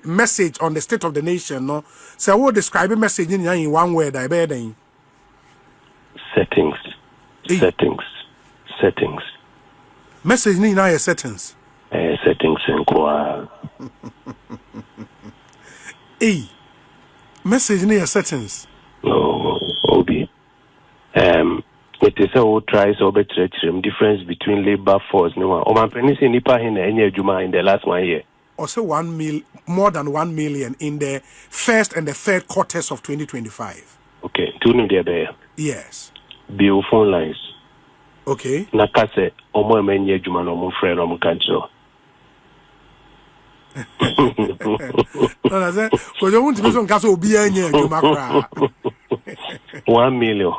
message on the state of the nation, no. So I will describe a message in one word. I bet settings. Message in your settings. Settings in Kwa. Message in your settings. No, Obi. It is a tries over difference between labor force. No, Oman Penny Nipa in any Juma in the last 1 year. Also more than 1 million in the first and the third quarters of 2025. Okay, 2 million there. Yes. Bill phone lines. Okay. Nakase omo emenye Juma no mo friend no mo kancho. No, that's it. Because you want to be some castle be any Juma kra. 1 million.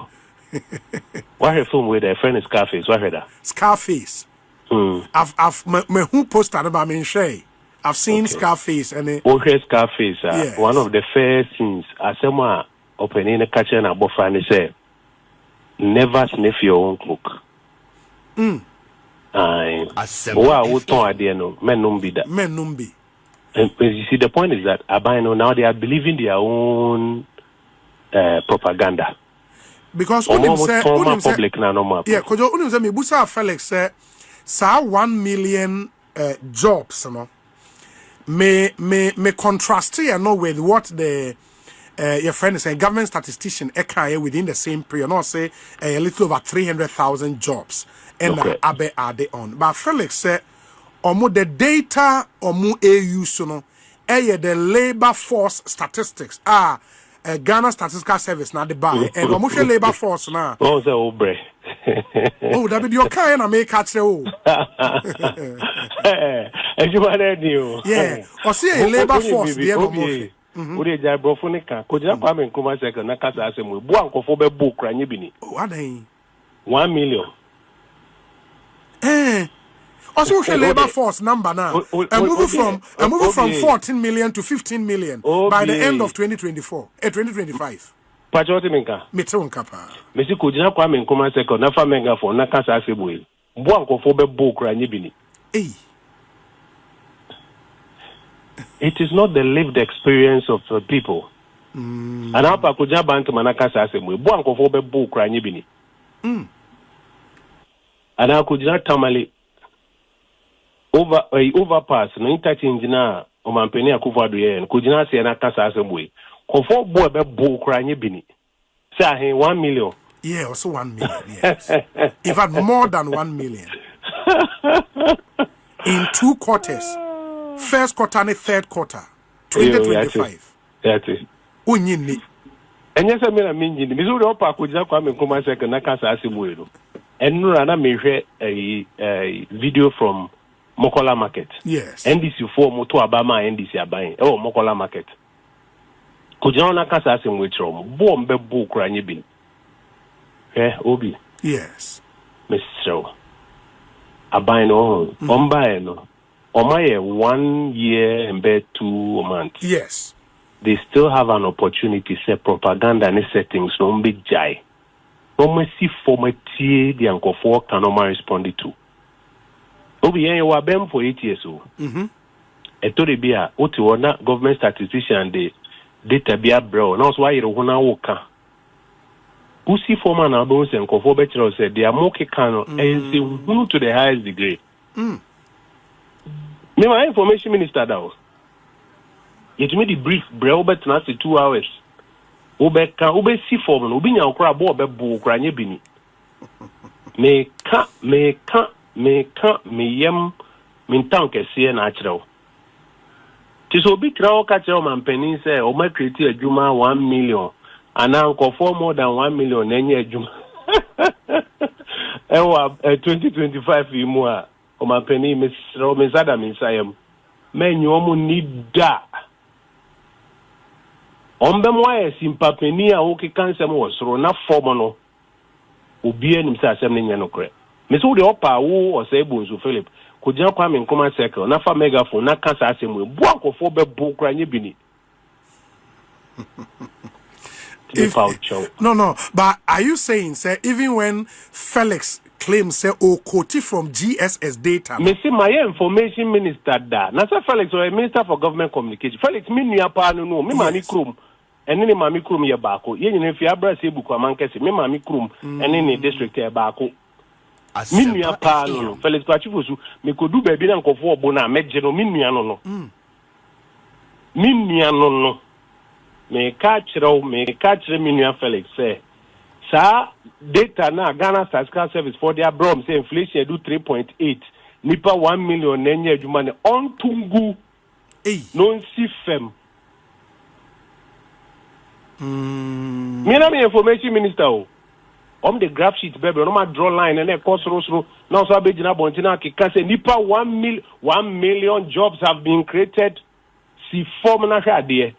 What a film with a friend is Scarface. What that? Scarface. I've me who posted about me share. I've seen Scarface and Scarface. Yes. One of the first scenes. As someone opening a kitchen and above and say, never sniff your own cook. Wow, what idea no? Men numbi that. Men numbi. And you see, the point is that Abino now they are believing their own propaganda. Because public na normal. Yeah, because unim say me busa Felix say sa 1 million jobs, no. Me contrast here no with what the your friend is saying. Government statistician Ekaya within the same period, not say a little over 300,000 jobs and abe ade on. But Felix said, omo the data omo AU so no, the labor force statistics Ghana Statistical Service now the buy and omo labor force now. Oh, the obre. Oh, that be your kind of make catch oh. And you want to yeah, or see a labor force there no more. Uri ja brofonika ko jira kwa me Nkrumah second na kasa asemu bu ankofo be book ranye bini. Oh, adan 1 million. Also, labor force number now. Moving from 14 million to 15 million by the end of 2024, 2025. Pachote minka. Meton kapa. Mesi ko jira kwa me Nkrumah second na fa menga for na kasa asemu bu ankofo be book ranye bini. It is not the lived experience of the people. And how Pakuja Bank Manakasa said, we want to be book Ranyibini. And I could not tamale overpass, no touching Jina, or Mampenia Kuvadu, and could not say an Akasa Assembly. Confort boy be book Ranyibini. Say 1 million. Yeah, also 1 million, yes. In fact, more than 1 million. In 2 quarters. First quarter and third quarter, 2025. That's it. Unyini. And yes, I mean, Missouri Opa could not come and come and second Nakasa Asimuelo. And Rana may a video from Mokola Market. Yes. NDC 4 Moto Abama NDC are buying. Oh, Mokola Market. Could you not Nakasa Asimuelo? Bombe book Ranyibin. Obi. Yes. Mr. Abine all. Ombaino. Omaye 1 year and 2 months. Yes. They still have an opportunity to say propaganda and settings no big jai. No mercy for my tea the uncle for can no respond to. Obi you were bem for 8 years old. Etori bia oti wona government statistician de data bia bro. Now why you wanna woka. Usi former na bo se uncle for better said they are more kano and to the highest degree. Me my information minister that was. Yet me the brief bro bet na 2 hours. Ube see form no nya okra bo be bu okra nye bini. Me yem min town kese na achrew. Ti so bi krawo ka chrew man penin say o ma create adwuma 1 million and anko for more than 1 million enye adwuma. 2025 imu a o ma penin misro mesada minsayem. Menyo omu ni da. Ombe mwa simpapeni a oke kanse mo soro na form no obi anim sa asem nya no kre me so de opa wo o se bonzu Philip ko gyan kwa me Nkrumah circle na fa megaphone na kansa asem we bu akofo be bu kra nya bini. No, but are you saying, sir, even when Felix claim say o quote from GSS data. Me see my information minister da. Na say Felix or minister for government communication. Felix me nua pa no me mami krom. Ene ne mami krom ye baako. Ye nyina fi abra se buku amankese me mami krom ene ne district ye baako. Me nua pa no Felix Kwachifosu me kodu ba bi na nkofo obo na meje no me nua no no. Me nua no no. Me ka kire me nua Felix say sa data na Ghana Statistical Service for their brom say inflation do 3.8 nipa 1 million nenye adwuma ne on tungu no nsi fem me na me information minister o the graph sheet baby no ma draw line and e cost ro now so abegina bontina keka say nipa 1 million jobs have been created si form na hwa de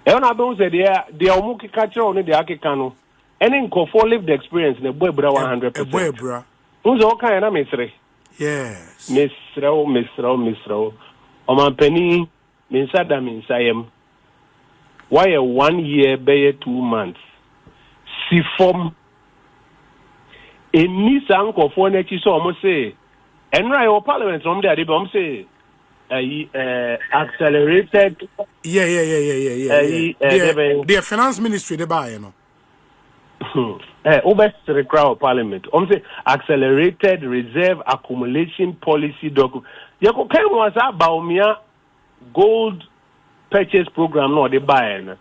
I don't say they are muki catcher on the Akikano. Any for lived experience in a boy bra 100%. A boy bra. Who's all kind of mystery? Yes. Miss Row. O man penny, Minsada Minsayem. Why a 1 year, bay 2 months? Si form a Nissan for next so almost say. And right or parliament from there, they bomb say. Accelerated. Yeah. The finance ministry they buy, you know. Over the crowd parliament. Say accelerated reserve accumulation policy document. You can was about me gold purchase program no they buy and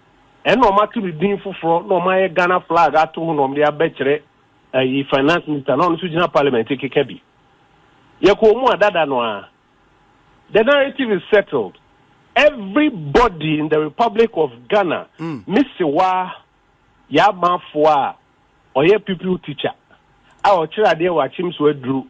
no matter the dean for no my Ghana flag at to no they betre finance minister no so parliament take kebi. You ko mu adada no. The narrative is settled. Everybody in the Republic of Ghana, Misiwa, Yamafwa, or your people teacher, our children were chimps were drew.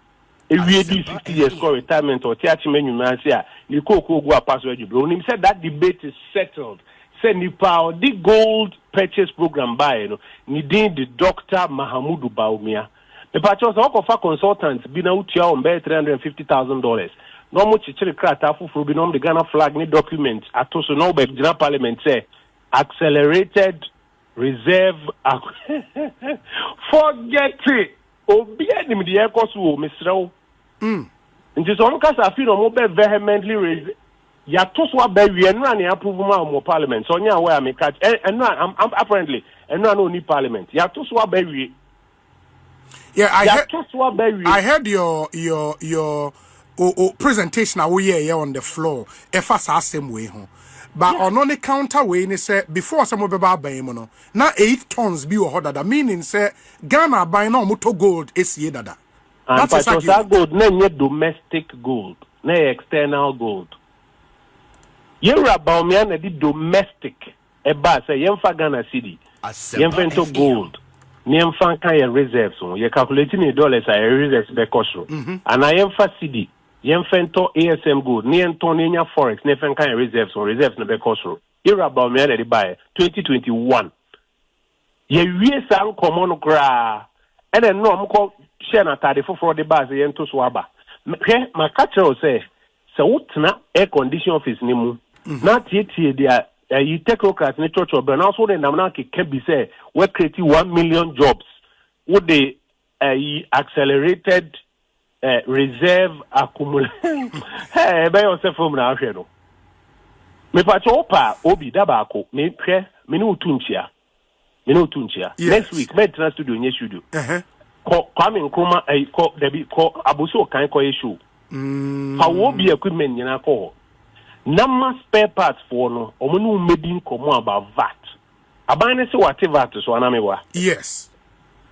If we do 60 years for retirement or teach menu man say, you go a password you blow. Him said that debate is settled. Say Nipa the gold purchase program by needing the Dr. Mahamudu Baumia. The patches of consultants been out here on $350,000. No much chiri krata fufu bi nom the Ghana flag ni document atoso no be Ghana parliament say accelerated reserve forget it obi anim de ekoso o mesrew nti so on kasa fi no mo be vehemently raise ya toso aba wie no na approve ma mo parliament so nya where me catch and apparently and no ni parliament ya toso aba wie I heard your presentation away on the floor if as same way but on the counter way ni say before some be ba no na 8 tons bi wo that meaning say Ghana buy no moto gold esie dada that's exactly that gold na nye domestic gold na external gold yera me na di domestic e ba say yemfa Ghana cedi yemfa into gold yemfa kan ye reserves so you calculating in dollars a reserves be cost and I yemfa cedi Yemfento ASM good, Niantonia Forex, Nefen kind of reserves or reserves in the Becosro. You're about me at buy 2021. Ye san common gra, and then no call Shana Tadi for the bars, the Yento Swaba. My catcher say, so what's not air condition office Nimu? Not yet here, you technocrats in the church of Bernard, and Namanaki can be say, we're creating 1 million jobs. Would they accelerated reserve accumulation. Hey, by yourself from now, me pachopa obi dabako me pre me no tunchia next week me trans studio nye studio Kwame Nkrumah ko debi ko abuso kan ko issue fa wo bi equipment nyina ko na spare parts for no omo no medi komo about VAT aban ne se wate VAT so anamewa yes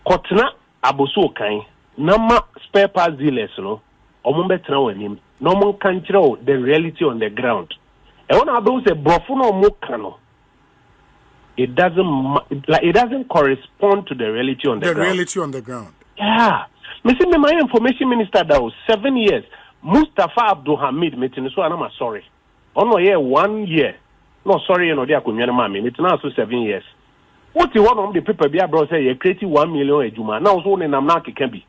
kotena abuso kan na spare parts dealers no omo betra wanim no mo kan kire the reality on the ground e wona do say brofo no mo kan no it doesn't correspond to the reality on the ground. The reality on the ground. Yeah. Me see me my information minister that was 7 years. Mustafa Abdul Hamid meeting so I'm sorry. Ono year 1 year. No sorry no dia kunwa na me meeting so 7 years. What you want on the paper be abroad say you create 1 million ejuma. Now so na na keke bi.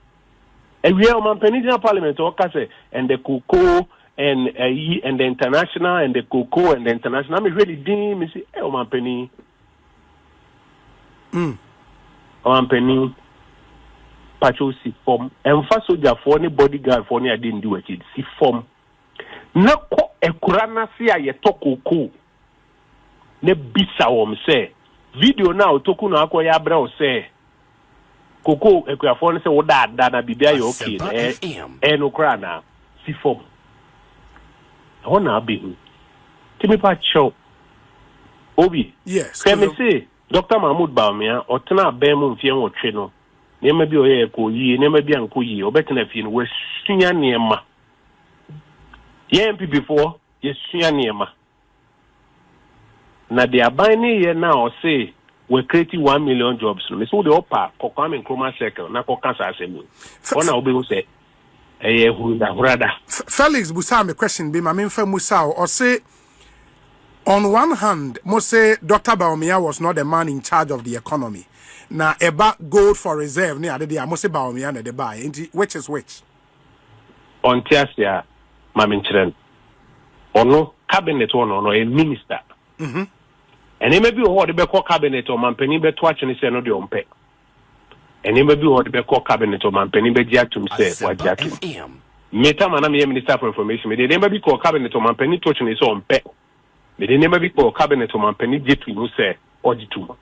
E we am Pennsylvania Parliament o ka say and the cocoa and the international and the cocoa and the international me really din me see e o man penny. pacho si form emfa soldier for any bodyguard for any didn't do it si form na ko ekura na se a ye tokoko ne bisa wom say video na otoku na akoya abra o say koko ekura for ne say wo da na bibia ye okay no kra na si form ona be timi pa show obi yes can me say Dr. Mahmoud Bawumia otena bemu mfie nwotwe no nema bi oye ko yi nema bi anko yi obetena fie no wasunya nema ye MP before yesunya nema na de abani ye na o say we creating 1 million jobs no me so de opa kokwa me Nkrumah circle na kokansa asemu ona obi go say eye hurada Felix busa me question be ma memfa musa o say on one hand, must say Dr. Bawumia was not the man in charge of the economy. Now, about gold for reserve, near the day, I must say Bawumia na the buy. Which is which? On Tiasia, Mamin or no cabinet one or a minister. And it may be what the Beko cabinet or Mampeni be watching and say no the umpe. And it may be what the Beko cabinet or Mampeni be Jatum say, what Jatum. Meta Manami Minister for Information, they never be called cabinet or Mampeni touching his own pet. But they never be called cabinet or Mampeni Jitu, who say, or Jitu.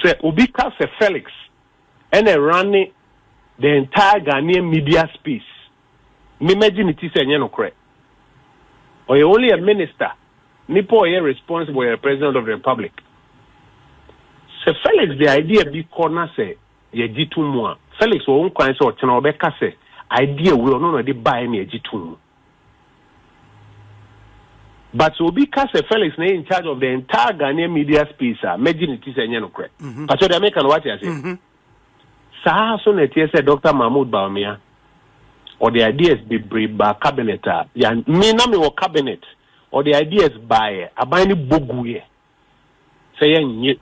Say, Ubika se Felix, and a running the entire Ghanaian media space. Me imagine it is a no correct. Or you're only a minister, Nipo are responsible for the president of the republic. Say, Felix, the idea be corner say, ye Jitu mua. Felix, won't quite so, Tenobeka say, idea will not buy me a Jitu. But so because Felix is in charge of the entire Ghanaian media space, imagine it is a no correct. But so the American what you say. So net say Dr. Mahmoud Bawumia or the ideas be brief by cabinet. Yeah, me na me or cabinet or the ideas by abani boguye. Say ye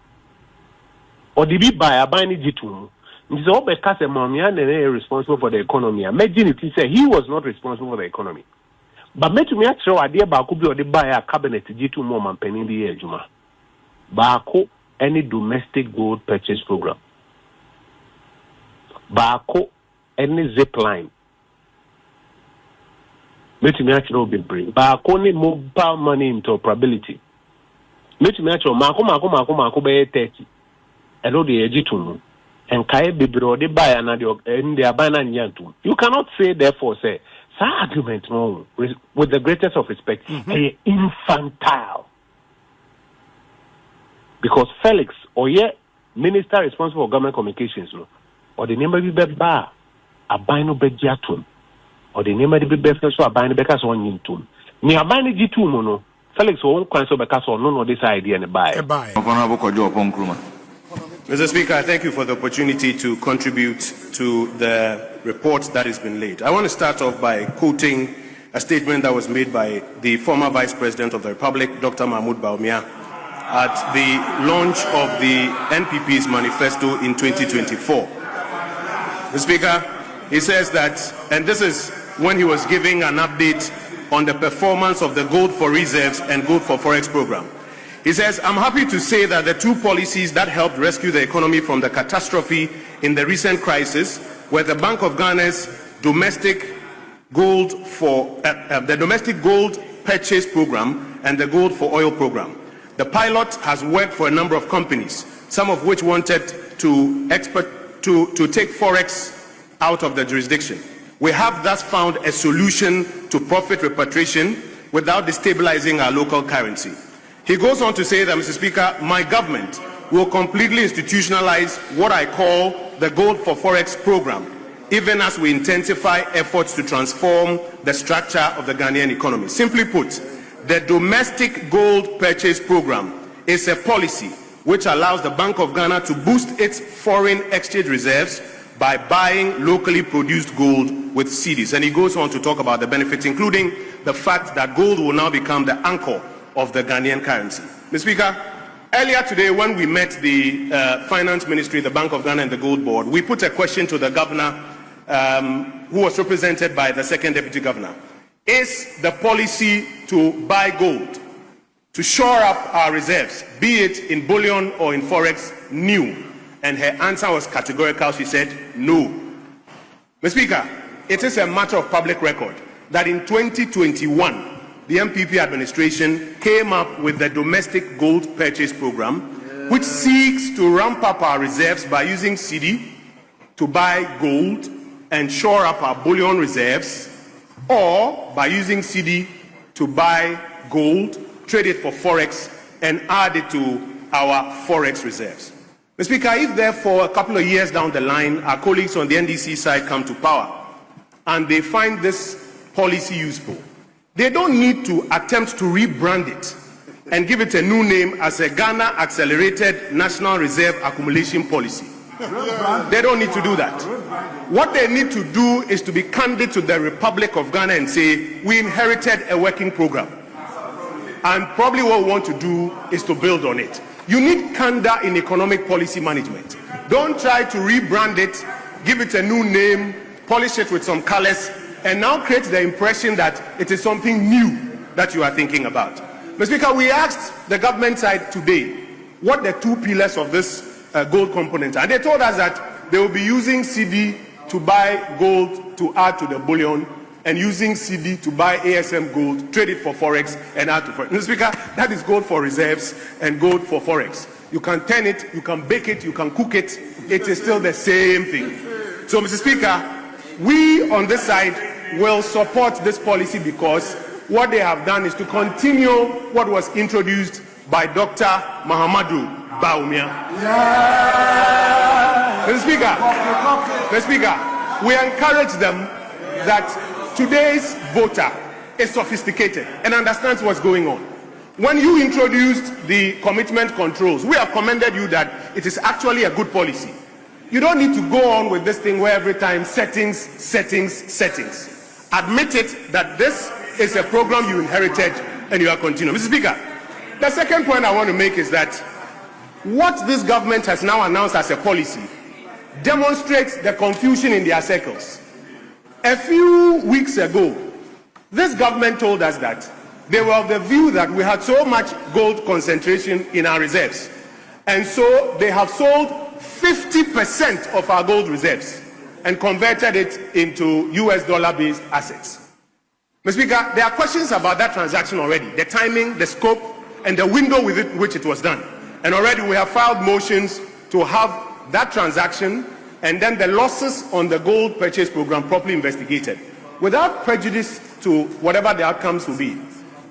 or the be by abani jitu. This all because Bawumia is responsible for the economy. Imagine it is he was not responsible for the economy. But me to me actually idea ba could be or the buy a cabinet G2 more man penny the year Juma. Bako any domestic gold purchase program. Bako any zip line. Me to me actually be bring. Bako any mobile money interoperability. Me to me actually mako be 30. And all the G2 and Kai be bro the buy another and the abana nyantu. You cannot say therefore say that argument no with the greatest of respect infantile because Felix or minister responsible for government communications no or the name be ba abino be jatum or the name be so abino be ka so nyintum ni abino jitum no Felix won kwan so be ka so no this idea and buy Honorable Kwakye Oppong Nkrumah. Mr. Speaker, I thank you for the opportunity to contribute to the report that has been laid. I want to start off by quoting a statement that was made by the former Vice President of the Republic, Dr. Mahmoud Bawumia, at the launch of the NPP's manifesto in 2024. Mr. Speaker, he says that, and this is when he was giving an update on the performance of the Gold for Reserves and Gold for Forex program. He says, I'm happy to say that the two policies that helped rescue the economy from the catastrophe in the recent crisis were the Bank of Ghana's domestic gold for the domestic gold purchase program and the gold for oil program. The pilot has worked for a number of companies, some of which wanted to take Forex out of the jurisdiction. We have thus found a solution to profit repatriation without destabilizing our local currency. He goes on to say that, Mr. Speaker, my government will completely institutionalize what I call the Gold for Forex program, even as we intensify efforts to transform the structure of the Ghanaian economy. Simply put, the domestic gold purchase program is a policy which allows the Bank of Ghana to boost its foreign exchange reserves by buying locally produced gold with cedis. And he goes on to talk about the benefits, including the fact that gold will now become the anchor of the Ghanaian currency. Mr. Speaker, earlier today when we met the Finance Ministry, the Bank of Ghana and the Gold Board, we put a question to the governor who was represented by the second deputy governor. Is the policy to buy gold to shore up our reserves, be it in bullion or in forex, new? And her answer was categorical. She said, no. Mr. Speaker, it is a matter of public record that in 2021, the MPP administration came up with the domestic gold purchase program, which seeks to ramp up our reserves by using cedi to buy gold and shore up our bullion reserves, or by using cedi to buy gold, trade it for forex, and add it to our forex reserves. Mr. Speaker, if therefore a couple of years down the line, our colleagues on the NDC side come to power and they find this policy useful, they don't need to attempt to rebrand it and give it a new name as a Ghana Accelerated National Reserve Accumulation Policy. They don't need to do that. What they need to do is to be candid to the Republic of Ghana and say, we inherited a working program. And probably what we want to do is to build on it. You need candor in economic policy management. Don't try to rebrand it, give it a new name, polish it with some colors, and now create the impression that it is something new that you are thinking about. Mr. Speaker, we asked the government side today what the two pillars of this gold component are. And they told us that they will be using cedi to buy gold to add to the bullion, and using cedi to buy ASM gold, trade it for forex, and add to forex. Mr. Speaker, that is gold for reserves and gold for forex. You can turn it, you can bake it, you can cook it. It is still the same thing. So, Mr. Speaker, we on this side will support this policy because what they have done is to continue what was introduced by Dr. Mahamadou Bawumia. Mr. Speaker, we encourage them that today's voter is sophisticated and understands what's going on. When you introduced the commitment controls, we have commended you that it is actually a good policy. You don't need to go on with this thing where every time settings. Admit it that this is a program you inherited and you are continuing. Mr. Speaker, the second point I want to make is that what this government has now announced as a policy demonstrates the confusion in their circles. A few weeks ago, this government told us that they were of the view that we had so much gold concentration in our reserves, and so they have sold 50% of our gold reserves and converted it into US dollar-based assets. Mr. Speaker, there are questions about that transaction already, the timing, the scope, and the window with which it was done. And already we have filed motions to have that transaction and then the losses on the gold purchase program properly investigated, without prejudice to whatever the outcomes will be.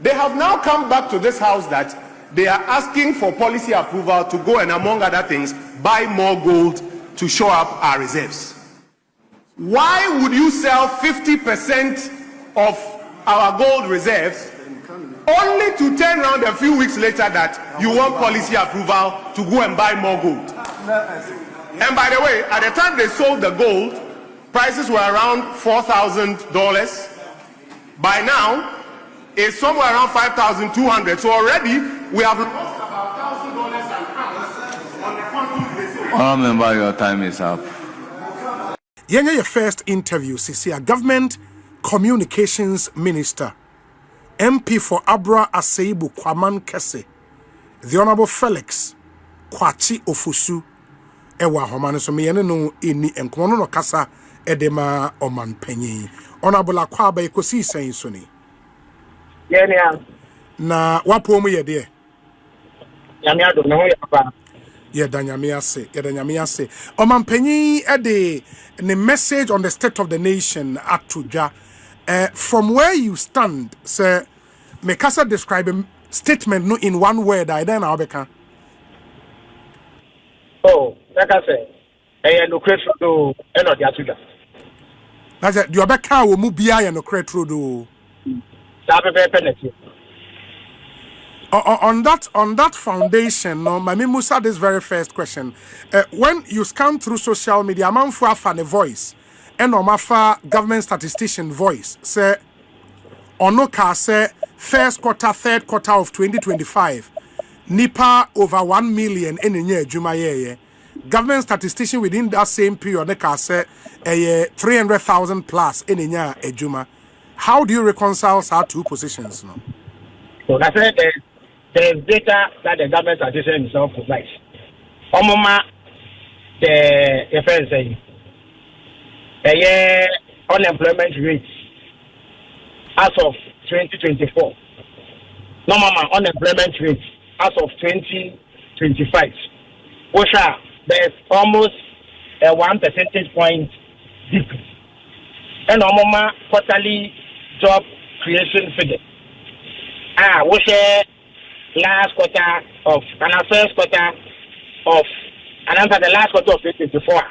They have now come back to this house that they are asking for policy approval to go and, among other things, buy more gold to shore up our reserves. Why would you sell 50% of our gold reserves only to turn around a few weeks later that you want policy approval to go and buy more gold? And by the way, at the time they sold the gold, prices were around $4,000. By now, it's somewhere around $5,200. So already we have lost about $1,000 an ounce on the quantum they sold. Honourable member, your time is up. Your first interview, Sisia, Government Communications Minister, MP for Abra Aseibu Kwaman Kese, the Honourable Felix Kwakye Ofosu, Ewa Homane so me no eni enkono no kasa edema oman panyin. Honourable Akwaba ekosi sen so ni. Yeah, na wapo mu ye de. Nyame ado no yaba. Ye da nyame ase. Oman panyin e de the message on the state of the nation atudwa. From where you stand, sir, me kasa describe a statement no in one word I then abeka. Oh, like I say, no credit to eno dia tuda. That's it. You abeka wo mu bia no credit do. Sabe be penalty. On that foundation, no, my Musa, this very first question. When you scan through social media, man for a voice, and on government statistician voice, say, ono ka say first quarter, third quarter of 2025, nipa over 1 million in a juma ye. Government statistician within that same period, they ka say 300,000 plus in a juma. How do you reconcile our two positions now? So that's there's data that the government statistician himself provides. Omoma the friend saying the unemployment rate as of 2024. Normal unemployment rate as of 2025. There's almost a 1 percentage point decrease. And normal quarterly job creation figure. Last quarter of and first quarter of and after the last quarter of 2024,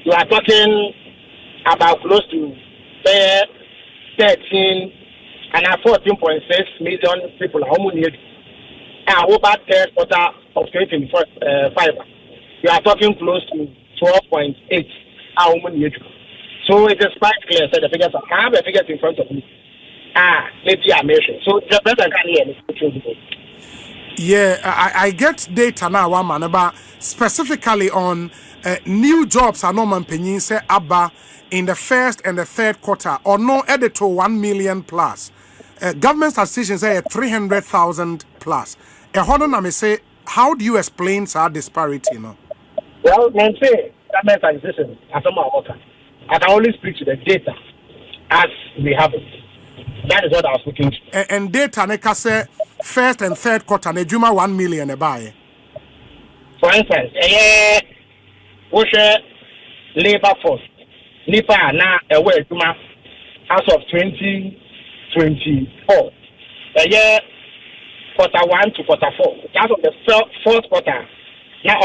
you are talking about close to 13 and 14.6 million people are home need. Over third quarter of 2025, you are talking close to 12.8 are home need. So it is quite clear. So the figures I have the figures in front of me. Maybe I mentioned. So the president can hear me. Yeah, I get data now, one man, but specifically on new jobs are no man penyin say abba in the first and the third quarter or no editor 1 million plus. Government statistics say 300,000 plus. I say, how do you explain that disparity? No? Well, I say government statistics as I can only speak to the data as we have it. That is what I was looking to. And data neka say first and third quarter ne juma 1 million buy. For instance, labor force nipa na ewe juma as of 2024. Quarter 1 to quarter 4. As of the fourth quarter, now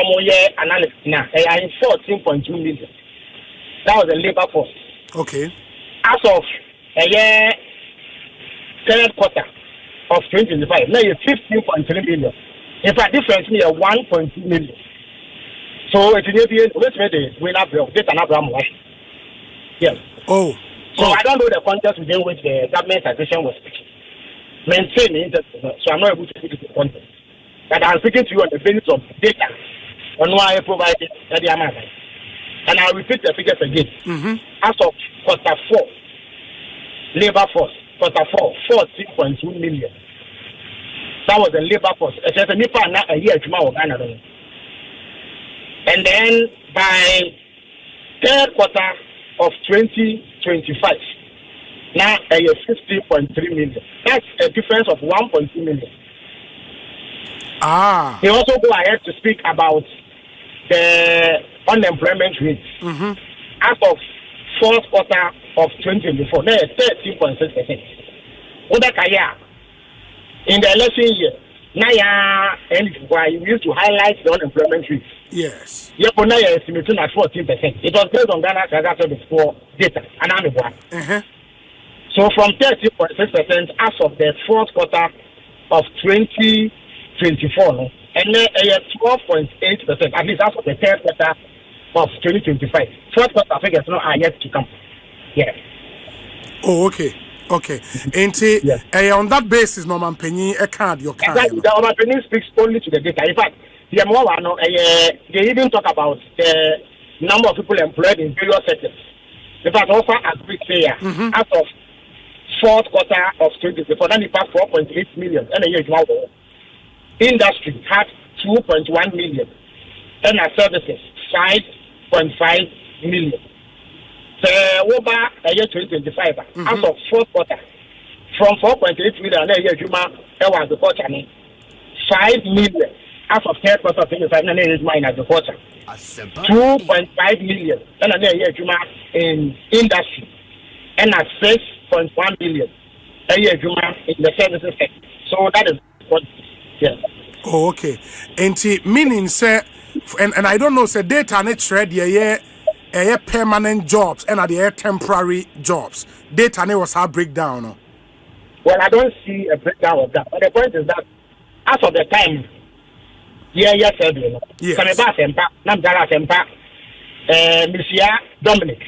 analysis now in 14.2 million. That was the labor force. Okay. As of third quarter of 2025, now you're 15.3 million. In fact, difference me 1.2 million. So it's in the let's make the winner bill. Yes. Oh. So I don't know the context within which the government citation was speaking. Maintaining that, so I'm not able to speak to the context. But I'm speaking to you on the basis of data on why I provided the amount. And I'll repeat the figures again. As of quarter 4, labor force, quarter 4, 14.2 million. That was the labor force. It's just a year tomorrow. And then by third quarter of 2025, now a 50.3 million. That's a difference of 1.2 million. He also go ahead to speak about the unemployment rate. As of fourth quarter of 2024, now 13.6%. In the election year, now we used to highlight the unemployment rate. Yes. Now you're estimating at 14%. It was based on Ghana's before data. So from 13.6% as of the fourth quarter of 2024, and then 12.8%, at least as of the third quarter of 2025. Fourth quarter figures are yet to come. Yeah. Oh, okay. Okay. And on that basis, Norman Penny, a card your card. Exactly. The Norman Penny speaks only to the data. In fact, they even talk about the number of people employed in various sectors. In fact, also agreed here, as of fourth quarter of 2024, then it passed 4.8 million. And a year industry had 2.1 million. And services 5.5 million. So over a year 2025, as of fourth quarter, from 4.8 million, a year Juma, agriculture 5 million. As of third quarter of 2025, and is mine agriculture 2.5 million. And a year Juma in industry, and at 6.1 million a year Juma in the services sector. So that is what. Yes. Oh, okay. And meaning say, and I don't know, say data net trade permanent jobs and are the temporary jobs. Data net was how breakdown. No? Well, I don't see a breakdown of that. But the point is that as of the time, yes, Monsieur Dominic,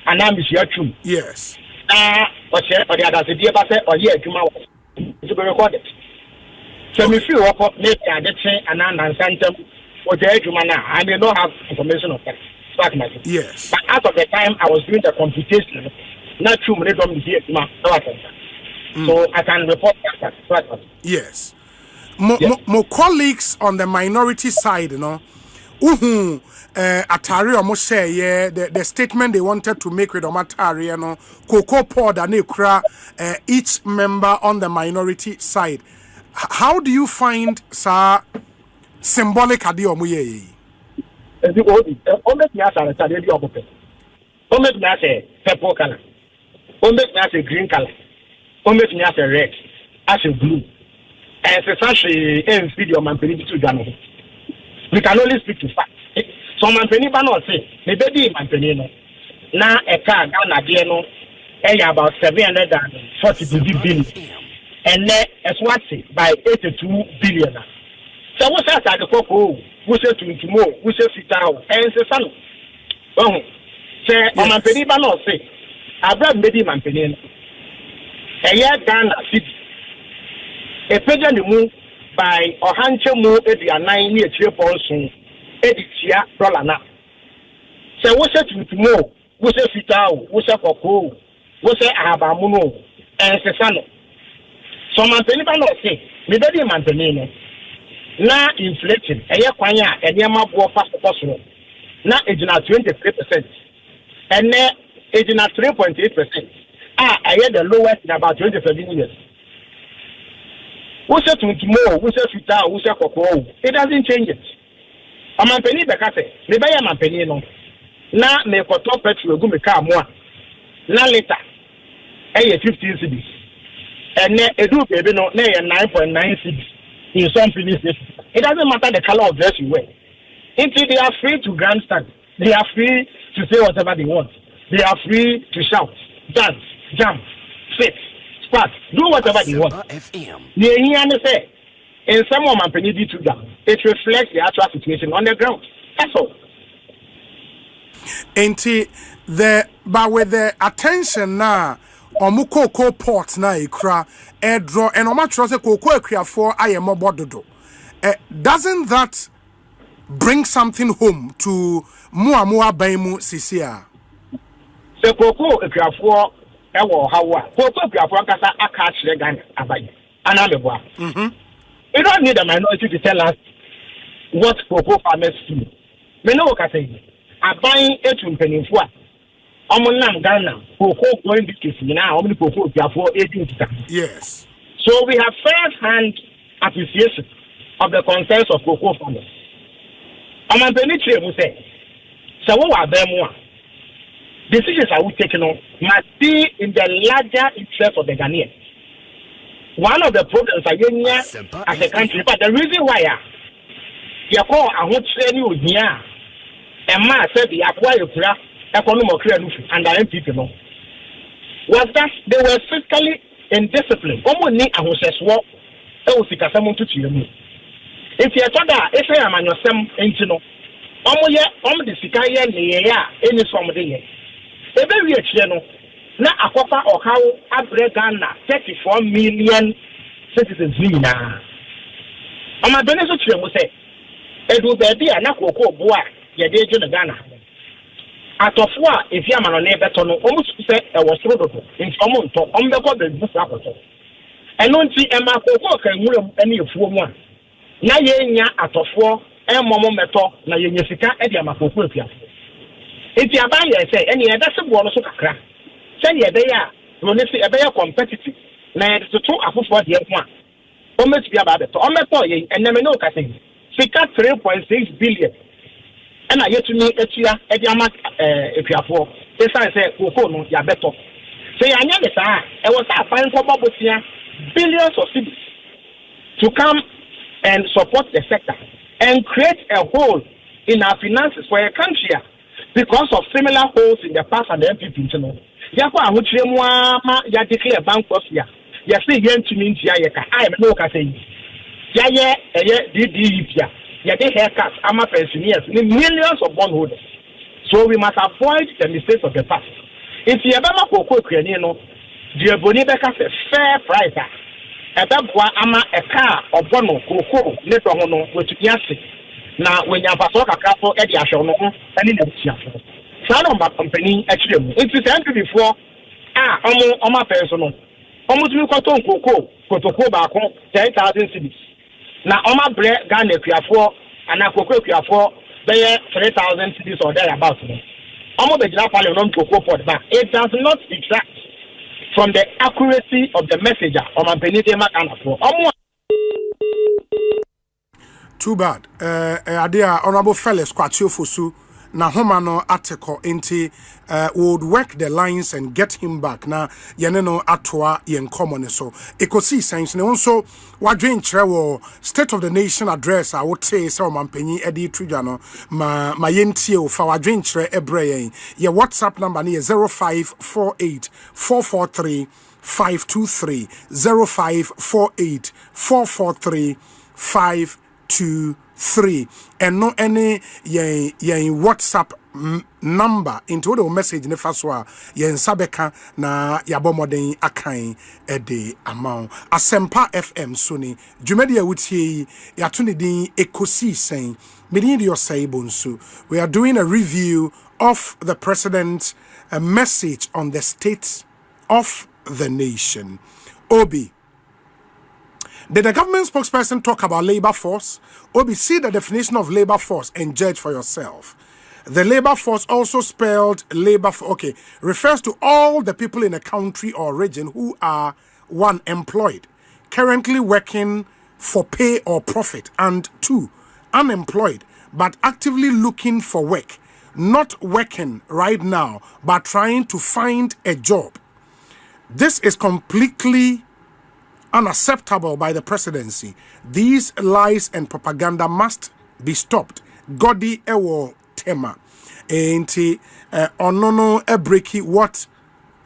and now Monsieur Chum. Yes. Or the other say, or yeah, Juma was to be recorded. So if you walk up, maybe I did say, and or the Juma now, I may not have information of that. Yes. But out of the time I was doing the computation, not too many from here, so I can report that. Yes. More colleagues on the minority side, Atari almost say yeah the statement they wanted to make with Omatari no cocoa pod and each member on the minority side. How do you find sa symbolic adi omuye? The only thing I say the opposite. Only thing I say purple color. Only thing I say green color. Only thing I say red. I say blue. And it's actually a video man to Ghana. We can only speak to facts. So man penny not say maybe man penny no. Now a car Ghana no about 740 billion. And then as what say by 82 billion. So what's that the cocoa? We say to more, we say sit down, and say son. Oh, say man penny not say Abraham maybe man penny. A year Ghana city. A pagan move by Ohanche Mo Edia 9 year $3 $80 now. So what's it with more? We say Fitao, we say Coco, we say Abamuno, and Sesano. So Mantenima not say, maybe Mantenino. Now inflation, a year Quanya, and Yama Boa fast possible. Now it's not 23%, and then it's not 3.8%. I had the lowest in about 27 years. We say to more, we say Fitao, we say Coco. It doesn't change it. A man penny Becate, maybe a man penny no. Now, me for top petrol, go me car more. Now later, 15 cities. And then a do baby no, 9.9 cities in some filling stations. It doesn't matter the color of dress you wear. Until they are free to grandstand, they are free to say whatever they want. They are free to shout, dance, jump, sit, spark, do whatever they want. Say, in some of my penny to them, it reflects the actual situation on the ground. That's all. But with the attention now, Omuko port na ikra draw and Omatro se koko ekria for ayemo bododo. Doesn't that bring something home to Muamua Baimu Sisia? So koko ekria for ewo hawa. Koko ekria for kasa aka chire Ghana abaye. Anameboa. We don't need a minority to tell us what cocoa farmers do. We know what I say. I buy it from Peninsula. I'm Ghana. Cocoa going this case now. How many cocoa for 18? Yes. So we have first-hand appreciation of the concerns of cocoa farmers. I'm a Peninsula who say, so what are them? Decisions are we taking on must be in the larger interest of the Ghanaians. One of the problems as a country, but the reason why you call a whole training with me, and ma said the acquire economic and the MPP was that they were fiscally indisciplined. Almost need a whole swap. That was to you. If you thought that if I am on your same engine, the Sikaya, any from the year. A very channel. Na akofa okawo abre Ghana 34 million citizens ni na ama bene so tire mo se edu baby na koko boa ye de ejo na Ghana atofo a efi amano na ebeto no omu se e wo soro dodo nti omu nto omu be ko be bu sa akoto eno nti e ma koko kan nwuram ene efuo mu a na ye nya atofo e momo meto na ye nya sika e de ama koko afia enti aba ye se ene ye da se bo no so kakra. Say ye be ya, when say e be ya competitive. Na to two afofo de ho a. O metu bia ba beto. O meto ye eneme no ka say. Fika 3.6 billion. And I yetumi etua e de ama epiafo. Say say koko no ya beto. Say anya me sa e was a fine for babosia billions of cedis to come and support the sector and create a hole in our finances for a country because of similar holes in the past and the MPP, you know. Yako ahuchemwa ya declare bankruptcy. Ya say yen to mean ya I no ka say. Ya DD ya de haircuts ama pensioners millions of bondholders. So we must avoid the mistakes of the past. If you ever koko krani no, the boni beka say fair price. Ebeboa ama a car or bono koko neto hono wetunyase. Na when you pass kakra so e di ahwe no ani na tia. Number company actually it is time before omo person no omo tumi kwato nkoko kotoko ba ko 10,000 cedis na omo bre Ghana kuafo ana koko kuafo there 3,000 cities or thereabouts. Almost the General Parliament go for back. It does not detract from the accuracy of the messenger or my penitema and for. Too bad. Adia Honorable Felix Kwakye Ofosu na homano article inti would work the lines and get him back na yene no atoa yen common so ekosi sense ne nso wadwen kire State of the Nation address I would say so mampanyi edi trudwa no ma yentie o fa wadwen kire ebre yen ye WhatsApp number ne 0548 443 523 0548 443 523 and no any yen WhatsApp number into the message ne faswa yen sabeka na yabomoden akan ede amount Asempa FM suni dwumadi awutie yatuni din ekosi sen medin your saibonsu. We are doing a review of the president's message on the state of the nation. Obi, did the government spokesperson talk about labor force? Obi, see the definition of labor force and judge for yourself. The labor force, also spelled labor, refers to all the people in a country or region who are, one, employed, currently working for pay or profit, and two, unemployed, but actively looking for work, not working right now, but trying to find a job. This is completely unacceptable by the presidency. These lies and propaganda must be stopped. Godi ewo tema. Enti onono ebreki what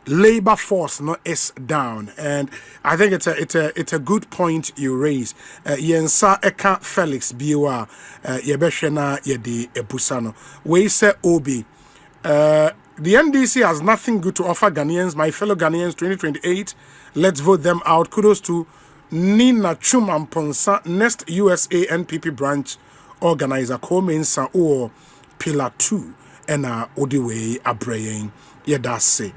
labor force no is down, and I think it's a good point you raise. Yensa eka Felix biwa yebeshena yedi ebusano. We say Obi. The NDC has nothing good to offer Ghanaians. My fellow Ghanaians, 2028, let's vote them out. Kudos to Nina Chumamponsa, next USA NPP branch organizer, Komensa or Pillar 2, and Odiwe Abraying Yedase.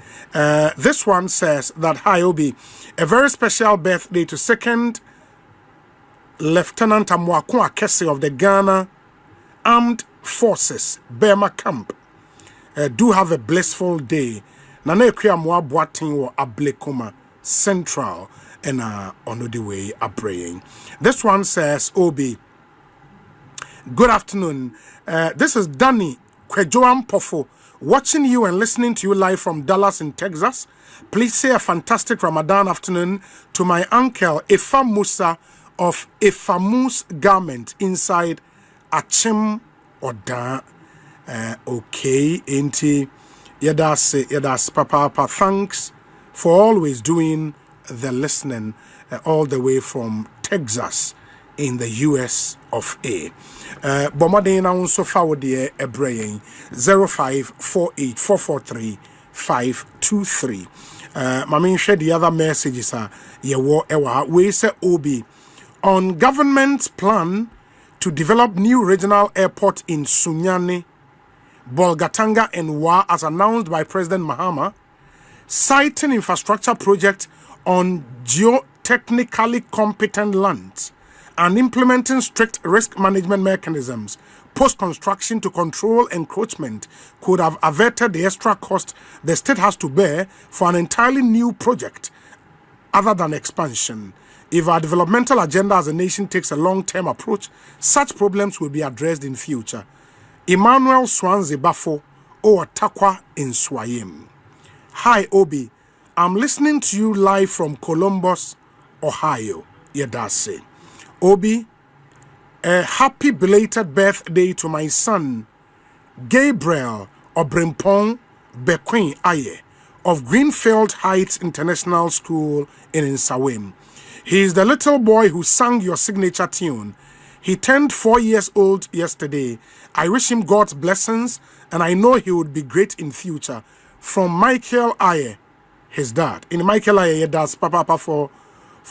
This one says that hi Obi, a very special birthday to 2nd Lieutenant Amwakwa Kese of the Ghana Armed Forces, Burma Camp. Do have a blissful day. Nana Ekria Mwa Boating or Ablekuma Central and on the way are praying. This one says, Obi, good afternoon. This is Danny Kwejoam Pofo, watching you and listening to you live from Dallas in Texas. Please say a fantastic Ramadan afternoon to my uncle Efa Musa of Efamus Garment inside Achim Oda. Okay, Inti Yadas Papa, thanks for always doing the listening all the way from Texas in the US of A. Bomadena also forward the Ebraying 0548443523. Mamin share the other messages are ewa we say Obi on government's plan to develop new regional airport in Sunyani, Bolgatanga and Wa as announced by President Mahama, citing infrastructure project on geotechnically competent lands and implementing strict risk management mechanisms post-construction to control encroachment could have averted the extra cost the state has to bear for an entirely new project other than expansion. If our developmental agenda as a nation takes a long-term approach, such problems will be addressed in future. Emmanuel Swanze Bafo or Takwa in Swayim. Hi Obi, I'm listening to you live from Columbus, Ohio. Yedase. Obi, a happy belated birthday to my son, Gabriel Obrimpong Bequin Aye of Greenfield Heights International School in Nsawim. He is the little boy who sang your signature tune. He turned 4 years old yesterday. I wish him God's blessings, and I know he would be great in future. From Michael Aye, his dad. In Michael Aye, that's Papa for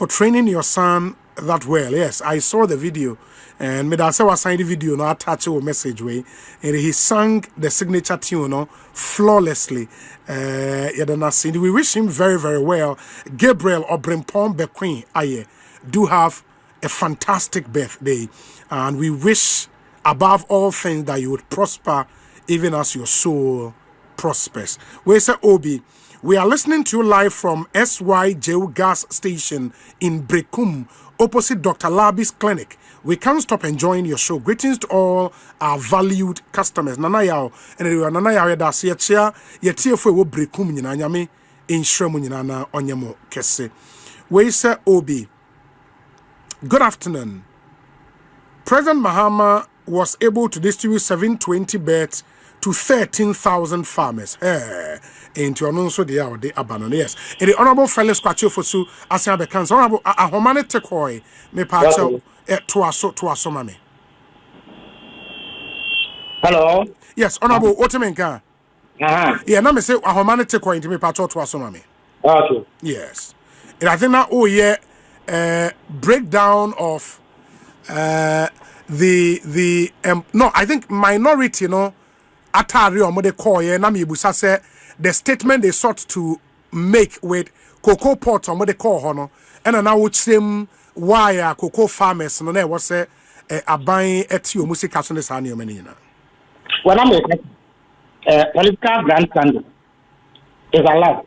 training your son that well. Yes, I saw the video, and Medase was signed the video. No, attach a message way, and he sang the signature tune, no, flawlessly. We wish him very, very well. Gabriel Obrimpong Bequin Aye do have a fantastic birthday, and we wish above all things that you would prosper even as your soul prospers. We say Obi, we are listening to you live from SYJ gas station in Brekum, opposite Dr. Labi's clinic. We can't stop enjoying your show. Greetings to all our valued customers. Nana yao, and Nana yao da se ye tie fo wo Brekum nyina nyame enhwemu nyina na onyemo kese. We say Obi, good afternoon. President Mahama was able to distribute 720 beds to 13,000 farmers. Into anonso de our de abanon. Yes. And the Honorable Felix Kwakye Ofosu, as I become Honorable Ahomane Tekoi, me pacho to aso mame. Hello. Yes, Honorable Otemenka. Yeah, now me say Ahomane Tekoi into me pacho to aso mame. Okay. Yes. And I think that breakdown of no, I think minority, atari or mode call na me busa say the statement they sought to make with cocoa pots or mode call hono and now which same why cocoa farmers no na was say aban eti o music aso ne sa na many na. When I'm political grandstanding is allowed.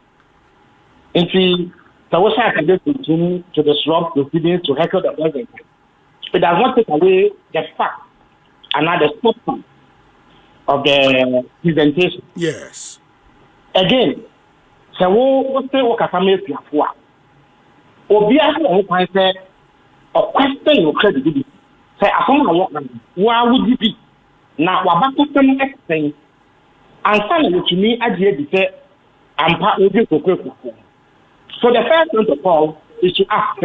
Into the Western can continue to disrupt proceedings to record the president. It does not take away the fact and the substance of the presentation. Yes. Again, so what say what Kasame Piafua? Obia who can say or question your credibility. Say I come along. Why would you be? Now wabako some explain and finally to me I did say I'm part of this. So the first thing to call is to ask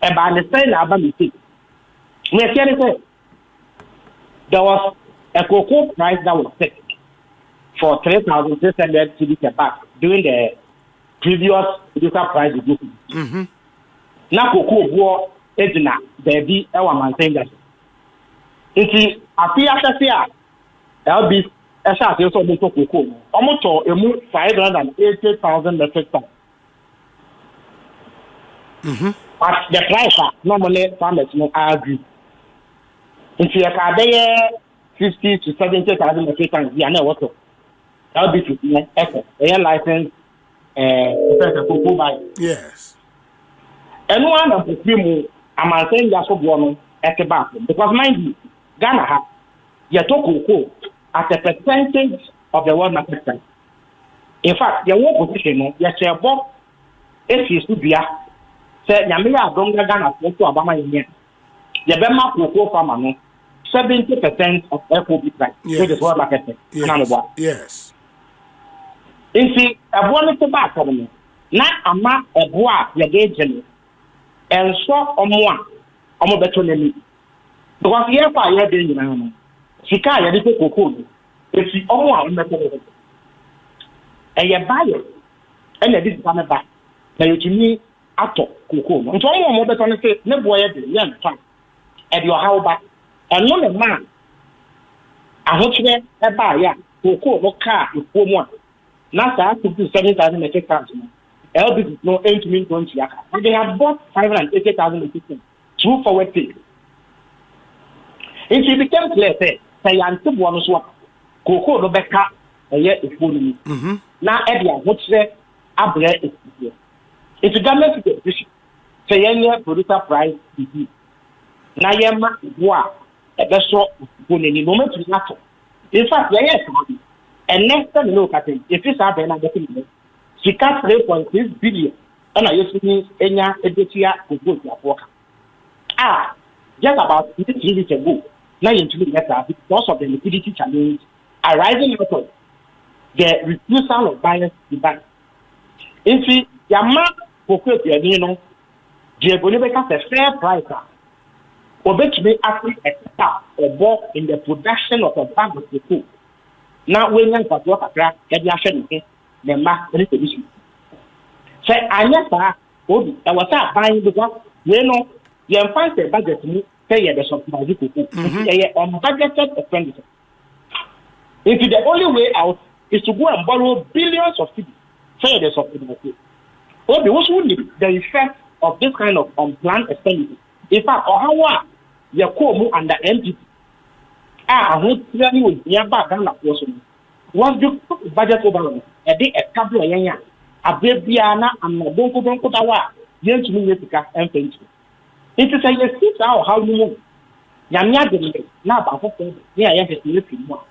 about the same about mistake. We are saying there was a cocoa price that was set for 3,600 cedis per bag during the previous producer price reduction. Now cocoa war is not the our maintain that. You see, after I'll be a shot also cocoa. Almost a move 580,000 metric tons. But the price normally farmers no agree. If you have 50 to 70,000 metric tons, you know what? That'll be 15 effort. A license, cocoa buy. Yes. And one of the people, I'm saying that's what one at the back. Because mind you, Ghana has your cocoa at a percentage of the world market price. In fact, your work position, yes, your box, if you should be say Yamila Gonga Ghana to Obama Union. The Bema cocoa farmer 70% of FOB price. Yes. Which is what market price. Yes. You see, a bonus back for me. Not a map a bois, your agent, and so on one better than me. Because here for your day, Sika, you little cocoa. If you all want to and you buy it, and you didn't come back. Now you to me. Ato cocoa. And so I'm more better to say, never wear the young time at your house back. And not a man. I hope you a buy, cocoa, no car, you poor one. Now, I have to do 7,000 metric tons. LB is no aim to mean going to Yaka. And they have bought 580,000 metric tons through forward pay. If you became clear, say, I'm two one swap. Cocoa, no better, a year is fully. Now, Eddie, what's there? I bread is here. It's a government position. Say, any producer price is here. Now, you're not war. That's what when any moment is not. In fact, yes, and next time you look at it, if it's happening, I'm getting it. She cut 3.6 billion, and I used to mean any editor to go to work. Just about 3 weeks ago, now into the letter because of the liquidity challenge arising out of the refusal of buyers to buy. In see, your mark for the a fair price. Or bet me actually a start or bulk in the production of a bag of cocoa. Now, when you got what a crack, get your share the mark position. Say, I never, I was buying because you find the budget to me, pay the supply on budgeted expenditure. If the only way out is to go and borrow billions of cities, say the supply. Or the most would the effect of this kind of unplanned expenditure. In fact, or how your co under NDC who clearly would be about Ghana person. Once you put the budget over a day a couple of years, a babyana and a don't put our young to me and thank you. It is a yes, how you move. Yamia didn't now about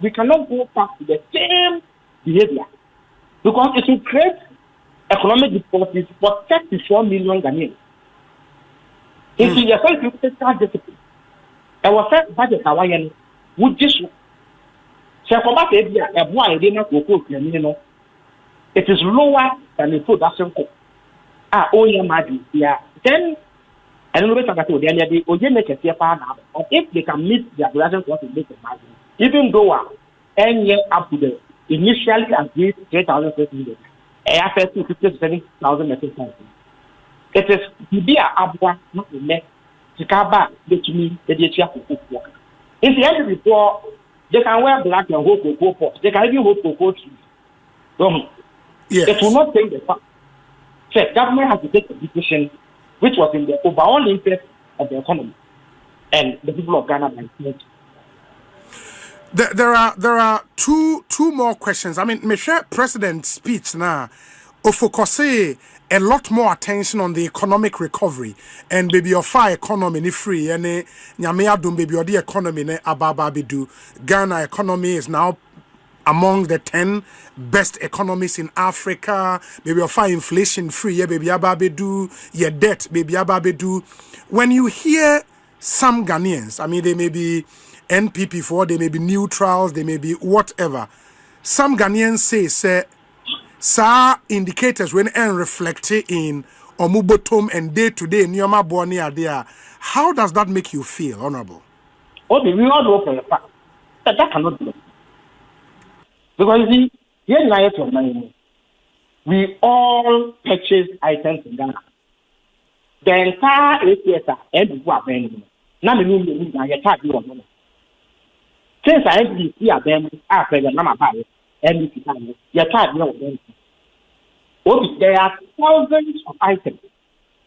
we cannot go back to the same behavior because it will create economic difficulties for 34 million Ghanaians. If you yourself you take that discipline, our first budget Hawaiian would just it is lower than the production cost. Then I don't know what I told you. They make a CFR now. But if they can meet their production cost and make a margin, even though any year up to the initially agreed 3,000 million, after 50 to 7,000 metric tons, it is to be a abwa not the next to come back to me the DHR for work. In the end of the report, they can wear black and hold cocoa pots. They can even hold cocoa trees. Yes. It will not take the fact. So government has to take a decision which was in the overall interest of the economy and the people of Ghana. There are two more questions. I mean, Michelle President's speech now, Ofosu a lot more attention on the economic recovery and baby of fire economy ni free and nyame adum baby or the economy ne ababa bidu. Ghana economy is now among the 10 best economies in Africa. Baby of fire inflation free, yeah, baby ababedu, yeah, debt, baby ababedu. When you hear some Ghanaians, I mean, they may be NPP4, they may be neutrals, they may be whatever. Some Ghanaians say, indicators when and reflect in omubotom and day-to-day nyoma boni adea. How does that make you feel, Honorable? Okay, we all know for the fact that cannot be. Because you see, here in Nigeria, we all purchase items in Ghana. The entire APSA and who are vending. Now we need to charge you on money. Since I NDC are them after the number buy NDC time, you charge you on them. There are thousands of items.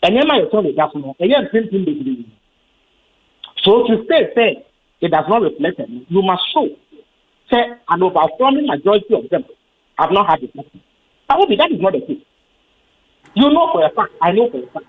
And then my attorney does not. Again, printing the so to say it does not reflect it, you must show. Say an overwhelming majority of them have not had it. That is not the case. You know for a fact, I know for a fact.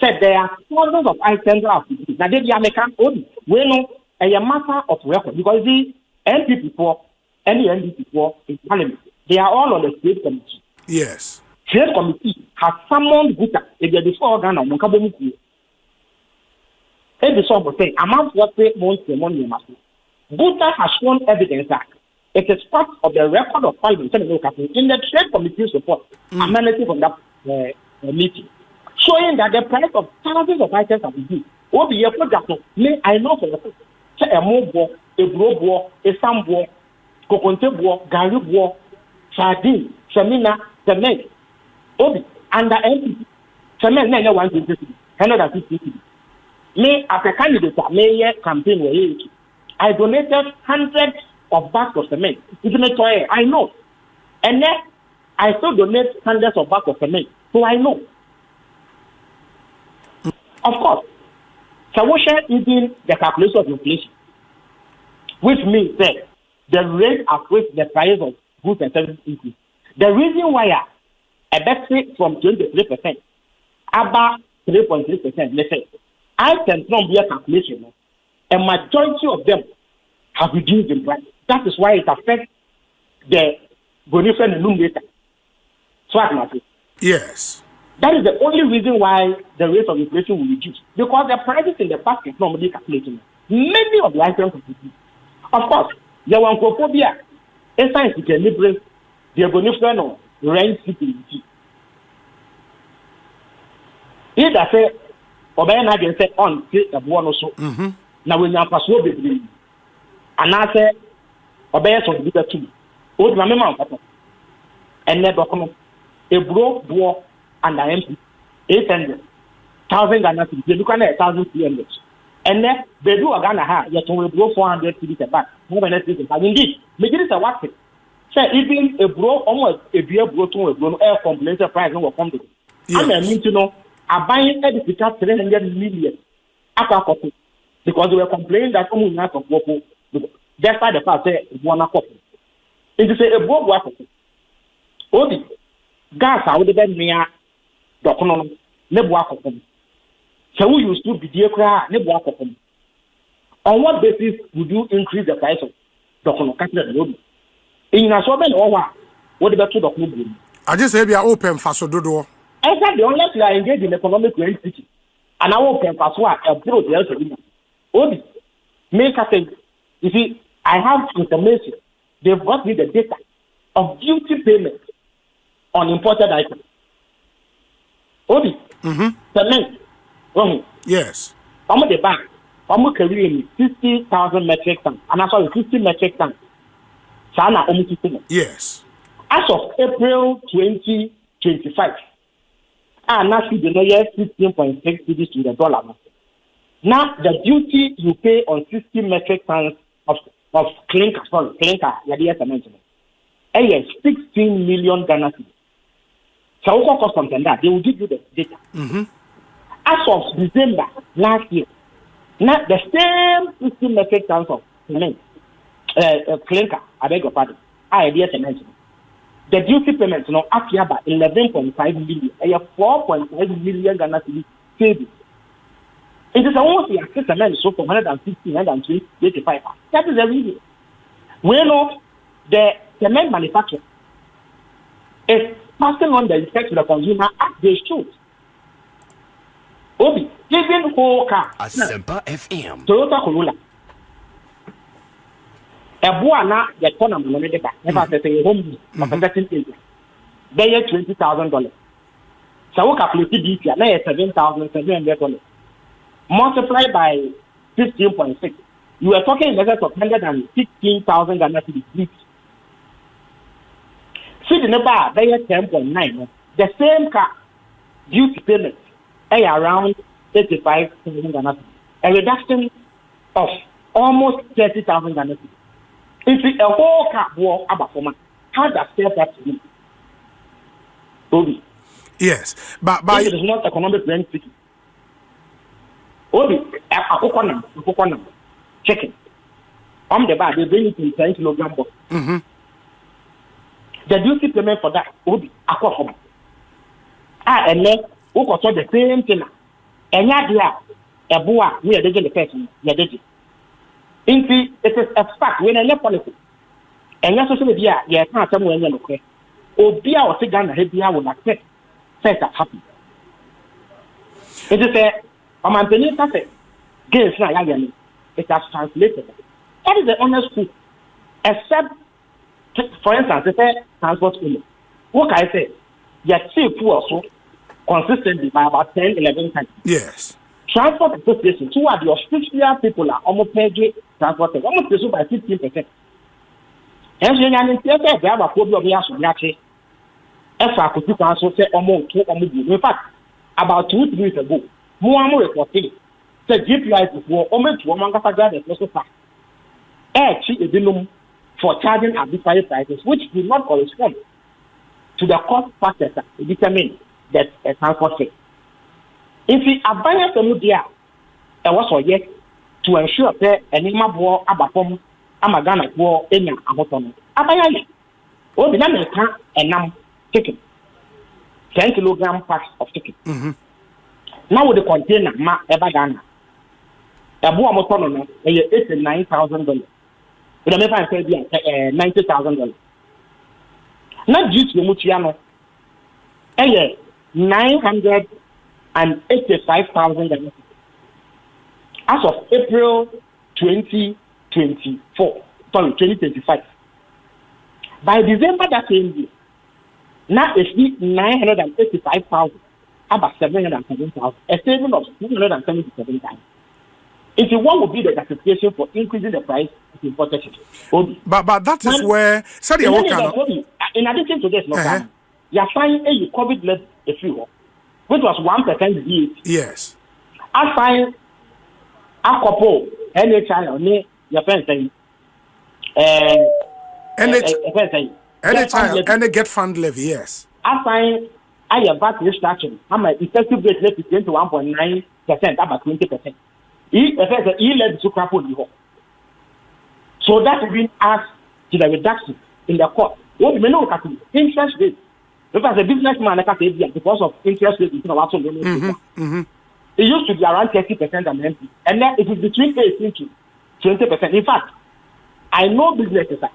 Said there are thousands of items that have to be. Now they are making only. We know a matter of record because the NPP for any NDC for in Parliament, they are all on the state committee. Yes. State committee has summoned Guta if they are before Ghana Munkabomuku. Every song will say, amount what they want the money must be. Guta has shown evidence that it is part of the record of Parliament in the Trade Committee's report, amenity from that meeting, showing that the price of thousands of items have been will be a product. I know for the fact a mobile, a global, a sambo, coconte bois, gari bois, sardine, semina, the meg, obi, under NDC, semen, 150. Me, as a candidate, mayor campaign where I donated hundreds of bags of cement. I know. And then I still donate hundreds of bags of cement. So I know. Of course, so we share even the calculation of inflation, which means that the rate at which the price of goods and services increase. The reason why I bet from 23%, about 3.3%, let's say, I can be a calculation. A majority of them have reduced in price. That is why it affects the Boniface numerator. So I can say. Yes. That is the only reason why the rate of inflation will reduce. Because the prices in the basket normally calculating. Many of the items will reduce. Of course, there was Nkrumah. Essence is deliberate. The Boniface rent security. If I say, Obey na dey say on the one also. Now when you pass over the and I say obey so be the two. O na me man papa. And never come a bro boy and I am 800,000 Ghana cedis. You look at 1,300. And then they do a Ghana ha yet we bro 400 cedis a bag. More than that. Indeed, me this a what say even a bro almost a beer bro to a bro air complaint price no will come to. I mean to know are buying edifica 300 million because they were complaining that only not of Wopo Despite the fact that one of it is a book work. Odi gas I would have been near Docono, Nebuaco. So we used to be dear cry, Nebuaco. On what basis would you increase the price of Docono Capital Road? In a sovereign or what about to Docono? I just say we are open for so do. Exactly, unless you are engaged in economic reality. And I open for so a pro the elsewhere. Odi, make a thing. You see, I have information. They've got me the data of duty payment on imported items. Odi, cement. Yes. From the bank, from carrying 50,000 metric tons, and I saw 50 metric tons. Sana almost yes. As of April 2025, now see the lawyer 16.6 cedis to the dollar. Now the duty you pay on 60 metric tons of clinker, yes, 16 million Ghana cedis. So what cost something that they will give you the data. As of December last year, now the same 60 metric tons of cement, clinker, I beg your pardon, the duty payments now up here by 11.5 million, 4.5 million Ghana cedis savings. It is almost the assessment so from 150, 120, 85. That is every year. We know the cement manufacturer is passing on the effect to the consumer as they should. Obi, even whole car. Asempa FM. Toyota Corolla. A boana, the economy, never says a home of a certain age. They are $20,000. So we calculate this year, now $7,700. Multiplied by 15.6. You are talking in excess of 116,000 Ghana cedis. See the number, they are 10.9. The same car duty payment is around 85,000 Ghana cedis. A reduction of almost 30,000 Ghana cedis. If a whole car war about for man, how does that to be? Toby. Yes, but it is not economic rent seeking. Obi, a coconut, chicken. On the bar, they bring it in 10 kilogram box. The duty payment for that, Obi, a coconut. And then, who got the same thing. And yet, a boa, we are the person, you did it. It is a fact when I left politics. And your social media, you can't somewhere in the okay. Obi, I was sitting down and head will accept. Say that happy. It is a Amantini Cafe. Games now, it has translated. That is the honest truth. Except, for instance, the transport union. What can I say? Yet, see, also consistently by about 10, 11 times. Yes. Transport associations, who are the official people, are almost paid transport, almost paid by 15%. And so, they have a problem of the if I could also say almost 2 or more. In fact, about 2 weeks ago, more reported the GPI before almost 1 month ago, there's also fact. Actually, a for charging arbitrary prices, which do not correspond to the cost factors that determine that a transport fee. If we abandon the media, it was for yet to ensure that any more abapom, Amagana war, any ahoton. Abaya, or the American and now chicken. 10 kilogram packs of chicken. Now with the container, ma ebagana. A boa motono, $89,000. But I may find $90,000. Not due to Mutiano, $985,000 as of April 2025. By December that same year, now it's 985,000, about 707,000, a saving of 277,000. If you want to be the justification for increasing the price of imported chicken. But that is where in addition to this, you are finding a COVID led a few, which was 1% VAT. Yes. I find a couple NHI or your friends saying NHI and get fund levy, yes. I find I have VAT restriction. I'm an effective rate left is 21.9%, about 20%. He led to crap on the So that even adds to the reduction in the cost. What we may know that interest rate. Because a businessman, like I said, because of interest rate, it used to be around 30% and then it is between 18 to 20%. In fact, I know businesses that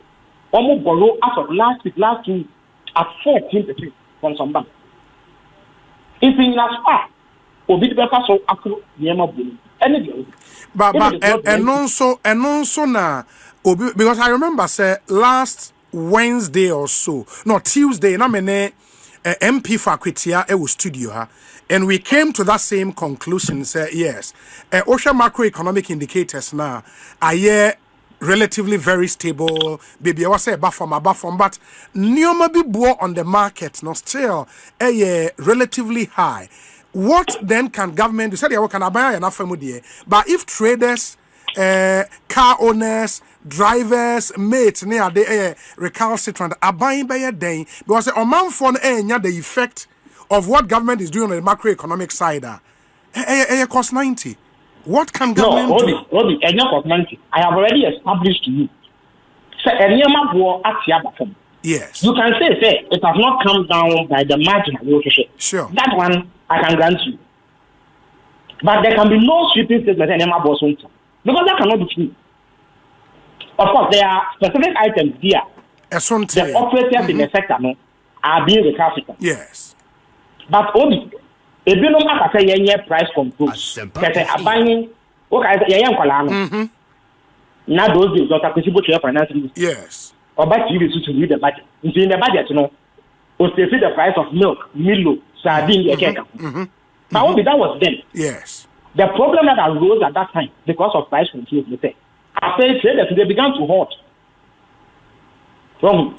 almost borrow as of last week at 14% from some bank. If in as far, or be the better so after the energy. But and also now, because I remember say last Wednesday or so, no Tuesday, na mene MP for Kwakye e studio and we came to that same conclusion. Say yes, ocean macroeconomic indicators now are relatively very stable. Baby, I was say buffer, but neoma bi bo on the market no still relatively high. What then can government do? Say they can buy enough but if traders, car owners, drivers, mates, near the recalcitrant are buying by a day because a man for the effect of what government is doing on the macroeconomic side. Cost 90. What can government do? I have already established to you. Yes. You can say it has not come down by the margin. Sure. That one I can grant you. But there can be no sweeping statement because that cannot be true. Of course, there are specific items here. The operators in the sector are being recalcitrant. Yes. But only if you don't have a price control, buying now those days that are financing. Yes. Or back you to read the budget. In the budget, or they see the price of milk, Milo, sardine, Now, that was then. Yes. The problem that arose at that time because of price control, after traders, they began to hoard.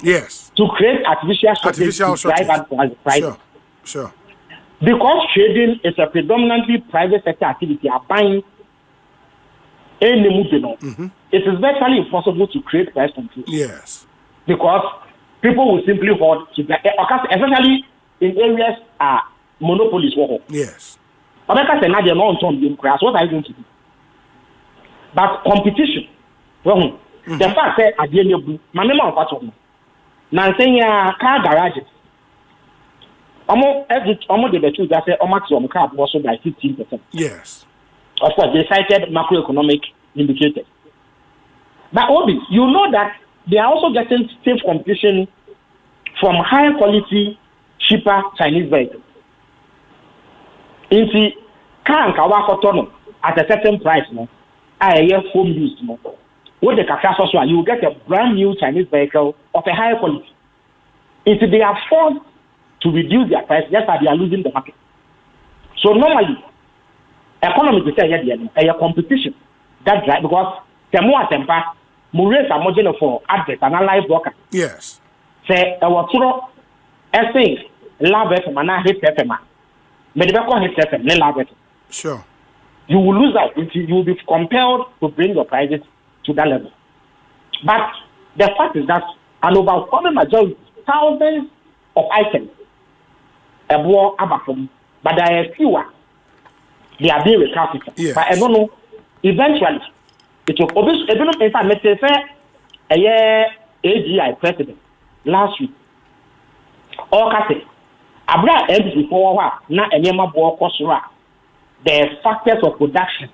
Yes. To create artificial shortage to drive up prices. Sure. Because trading is a predominantly private sector activity, buying any movement, it is virtually impossible to create price control. Yes. Because people will simply hoard, especially in areas monopolies. Yes. What are you going to do? But competition, the fact that at the end of my name of what now saying car garages. Almost the truth that say almost some car also by 15%. Yes. Of course, they cited macroeconomic indicators. But Obi, you know that they are also getting stiff competition from higher quality, cheaper Chinese vehicles. In the car and kawa at a certain price, I hear home use. What the Kakas also, you will get a brand new Chinese vehicle of a higher quality. If they are forced to reduce their price, just as they are losing the market. So normally, economics is a competition. That's right, because the more temper, more raise a margin for advert and a live broker. Yes. Say, our throw, I think, lab FM and I hit FM. Medical hit FM, lab FM. Sure. You will lose out if you will be compelled to bring your prices to that level. But the fact is that an overwhelming majority, thousands of items, but there are fewer. They are being recalcitrant. Yes. But I don't know. Eventually, it will obviously. In fact, let's say a year AGI president last week. Or Kate, Abra NDC for na enyema bo kosura. The factors of production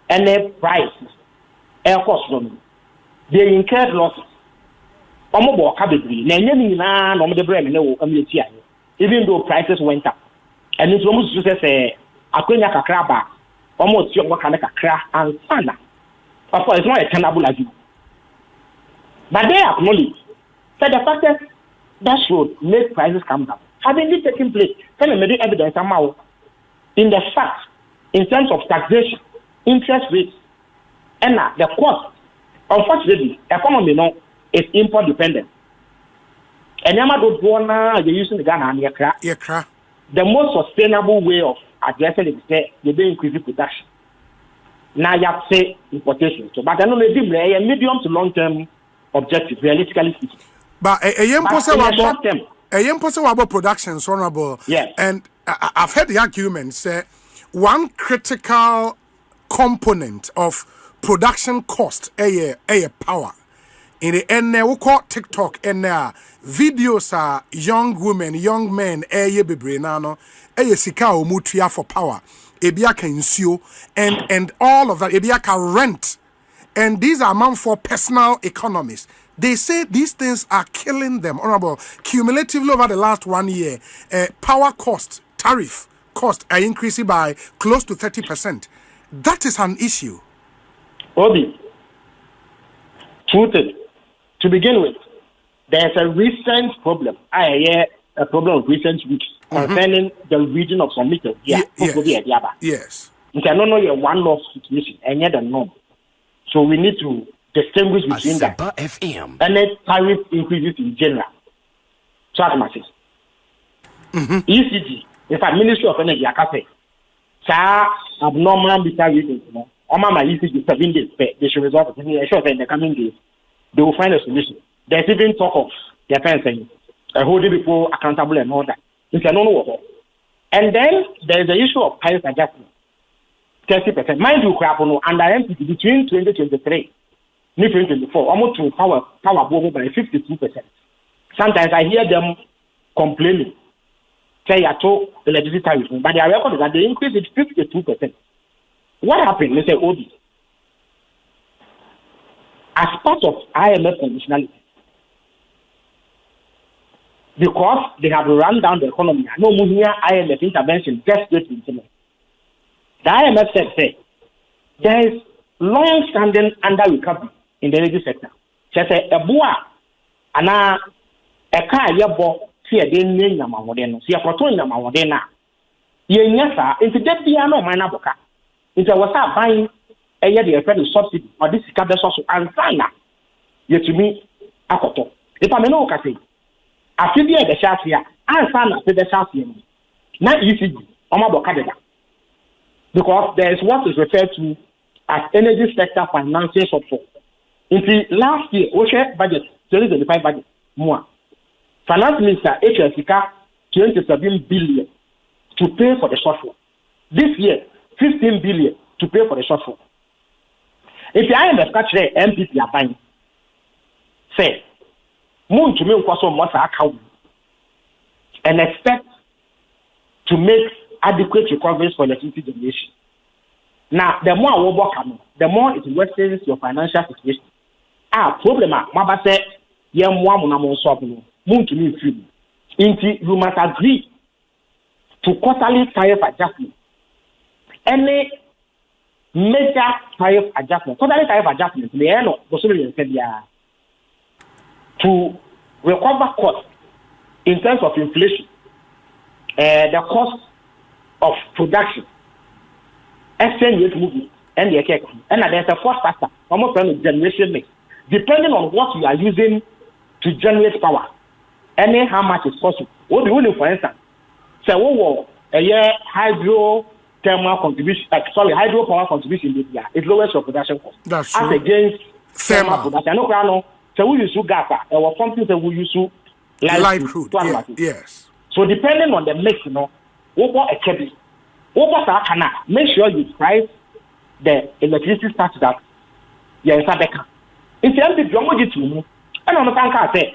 and the prices, air cost from they incurred losses. Omobo kabedri. Na enyemi na no de brem na wo ameti aye. Even though prices went up. And it's almost just say akwenya kakra ba. Almost your work kakra and sana. Of course, it's not a tenable as you. But they acknowledge that the factors that should make prices come down have indeed taken place. Can you make evidence somehow in the fact, in terms of taxation, interest rates, and the cost? Unfortunately, economy now is import dependent. And you're using the Ghana and Yakra. The most sustainable way of addressing it is that they increase production. Now you have to say importation. So, but I know maybe a medium to long term objective, realistically speaking. But a young person about production, honorable. Yes. And I've heard the argument say one critical component of production cost, power, in the end we call TikTok and videos are young women, young men eye bebre na no eye sika omutua for power ebia ka nsuo and all of that ebia ka rent, and these are amount for personal economies. They say these things are killing them. Honorable, cumulatively over the last 1 year, power cost, tariff cost are increasing by close to 30%. That is an issue. Obi, truth is, to begin with, there's a recent problem. I hear a problem of recent weeks concerning the region of some meters. Yes. You cannot know your one-off situation and yet the norm. So we need to distinguish between that and then tariff increases in general. So that's my system. ECG, in fact, Ministry of Energy, I can say, abnormal meter readings, you know, my ECG 7 days, they should resolve it. I'm sure that in the coming days, they will find a solution. There's even talk of their parents saying, holding people accountable and all that. You can know. And then there's the issue of tariff adjustment. 30%. Mind you, under MPP between 2023 and 2024, almost to power boom by 52%. Sometimes I hear them complaining, say I told the legislative, but their record is that they increased it 52%. What happened? They say, Obi, as part of IMF conditionality, because they have run down the economy, no more IMF intervention, just get implemented. The IMF said, there is long-standing under-recovery in the energy sector. She said, a boa, and a car, your boy, see a day name, see a photo in Mawadena. Yes, into that piano, my naboka. Into what's up buying a year the effect of subsidy, or this is the source and sana. Yet to me, a photo. If I'm no case, I feel the shaft here, and sana to the shaft here. Not easy, on my bocadena. Because there is what is referred to as energy sector financing support. In the last year, OSHA budget, 2025 budget, more. Finance Minister HSK 27 billion to pay for the shortfall. This year, 15 billion to pay for the shortfall. If the IMF catch the MPP are buying, say, moon to me what's account and expect to make adequate recoveries for electricity generation. Now, the more we work on, the more it worsens your financial situation. Problem Maba said, you must agree to quarterly tariff adjustment. Any major tariff adjustment, quarterly tariff adjustment, to recover costs in terms of inflation, the cost of production, exchange rate movement, and the economy. And there's a fourth factor, almost from generation mix. Depending on what you are using to generate power, and how much is possible. What do you do, for instance? So, a year hydrothermal contribution, hydropower contribution in India, it lowers your production cost. That's true. As against thermal production. No, so we use gas, or something that we use light crude. Yes. So, depending on the mix, you know, make sure you price the electricity such that you're in in terms of your and on the bank I said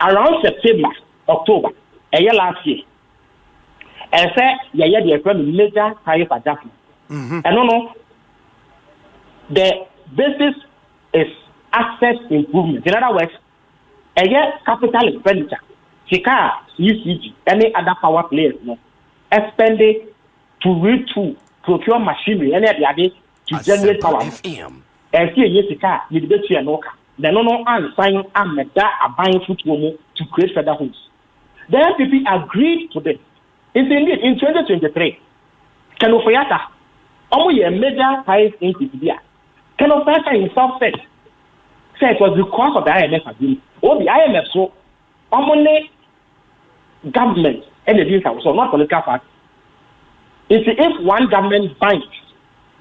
around September, October, a year last year, and said the major tariff adjustment. And the basis is asset improvement. In other words, a year capital expenditure, Chica, UCG, any other power players, expended to retool, procure machinery, any other to generate power. And here, yes, you debate here, no car. The no sign and a buying foot to create further homes. The MPP agreed to this. Indeed, in 2023, Kanofayata, only a major price increase there. Kanofayata himself said it was because of the IMF agreement. All the IMF, so only government and the details, so not political party. If one government binds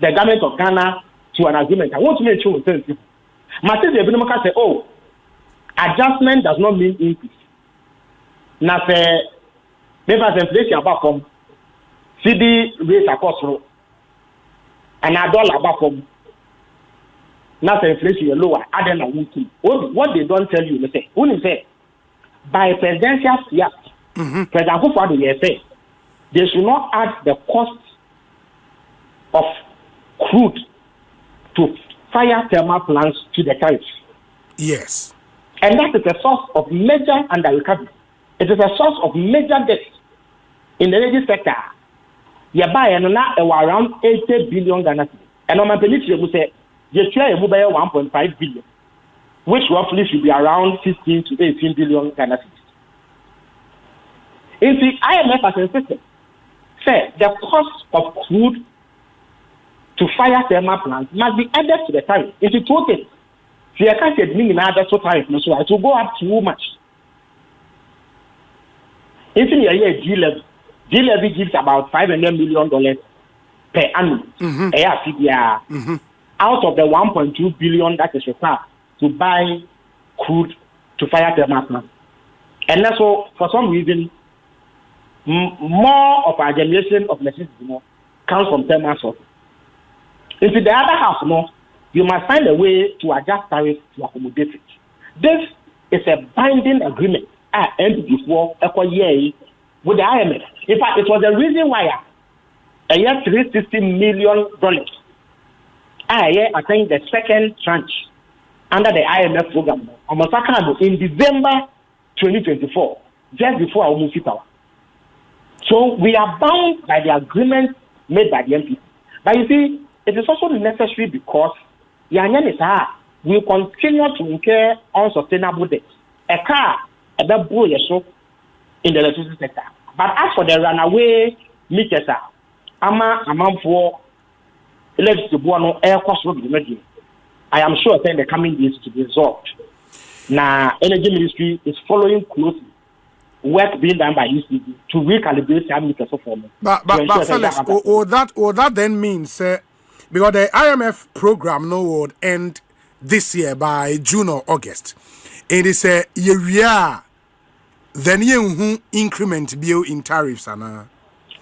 the government of Ghana to an agreement, I want to make sure people. Martin the Economic say, oh, adjustment does not mean increase. Now, maybe as inflation about from CD rate across road, and a dollar about from Now the inflation is lower. I don't know what they don't tell you. They say, who say by presidential fiat, President Akufo-Addo say they should not add the cost of crude to fire thermal plants to the tariff. Yes. And that is a source of major under recovery. It is a source of major debt in the energy sector. You buy around 80 billion Ghana cedis. And on my policy, we say you try to buy 1.5 billion, which roughly should be around 15 to 18 billion Ghana cedis. In the IMF as a system, say the cost of crude to fire thermal plants must be added to the tariff. If you told it, so you can't say meaning added to tariff, so it will go up too much. If you hear G-Levy gives about $500 million per annum, out of the 1.2 billion that is required to buy crude to fire thermal plants. And also, for some reason, more of our generation of electricity comes from thermal sources. Into the other half, you must find a way to adjust tariffs to accommodate it. This is a binding agreement ended before a year with the IMF. In fact, it was the reason why a year $360 million. I think the second tranche under the IMF program in December 2024, just before our movie power. So we are bound by the agreement made by the NDC. But you see, it is also necessary because we continue to incur unsustainable debt. A car, a double in the electricity sector. But as for the runaway meters, for electricity air cost, I am sure that in the coming days to be resolved. Now, Energy Ministry is following closely work being done by UCD to recalibrate the meters performance. But Felix, that then means because the IMF program would end this year by June or August. It is a year then you increment bill in tariffs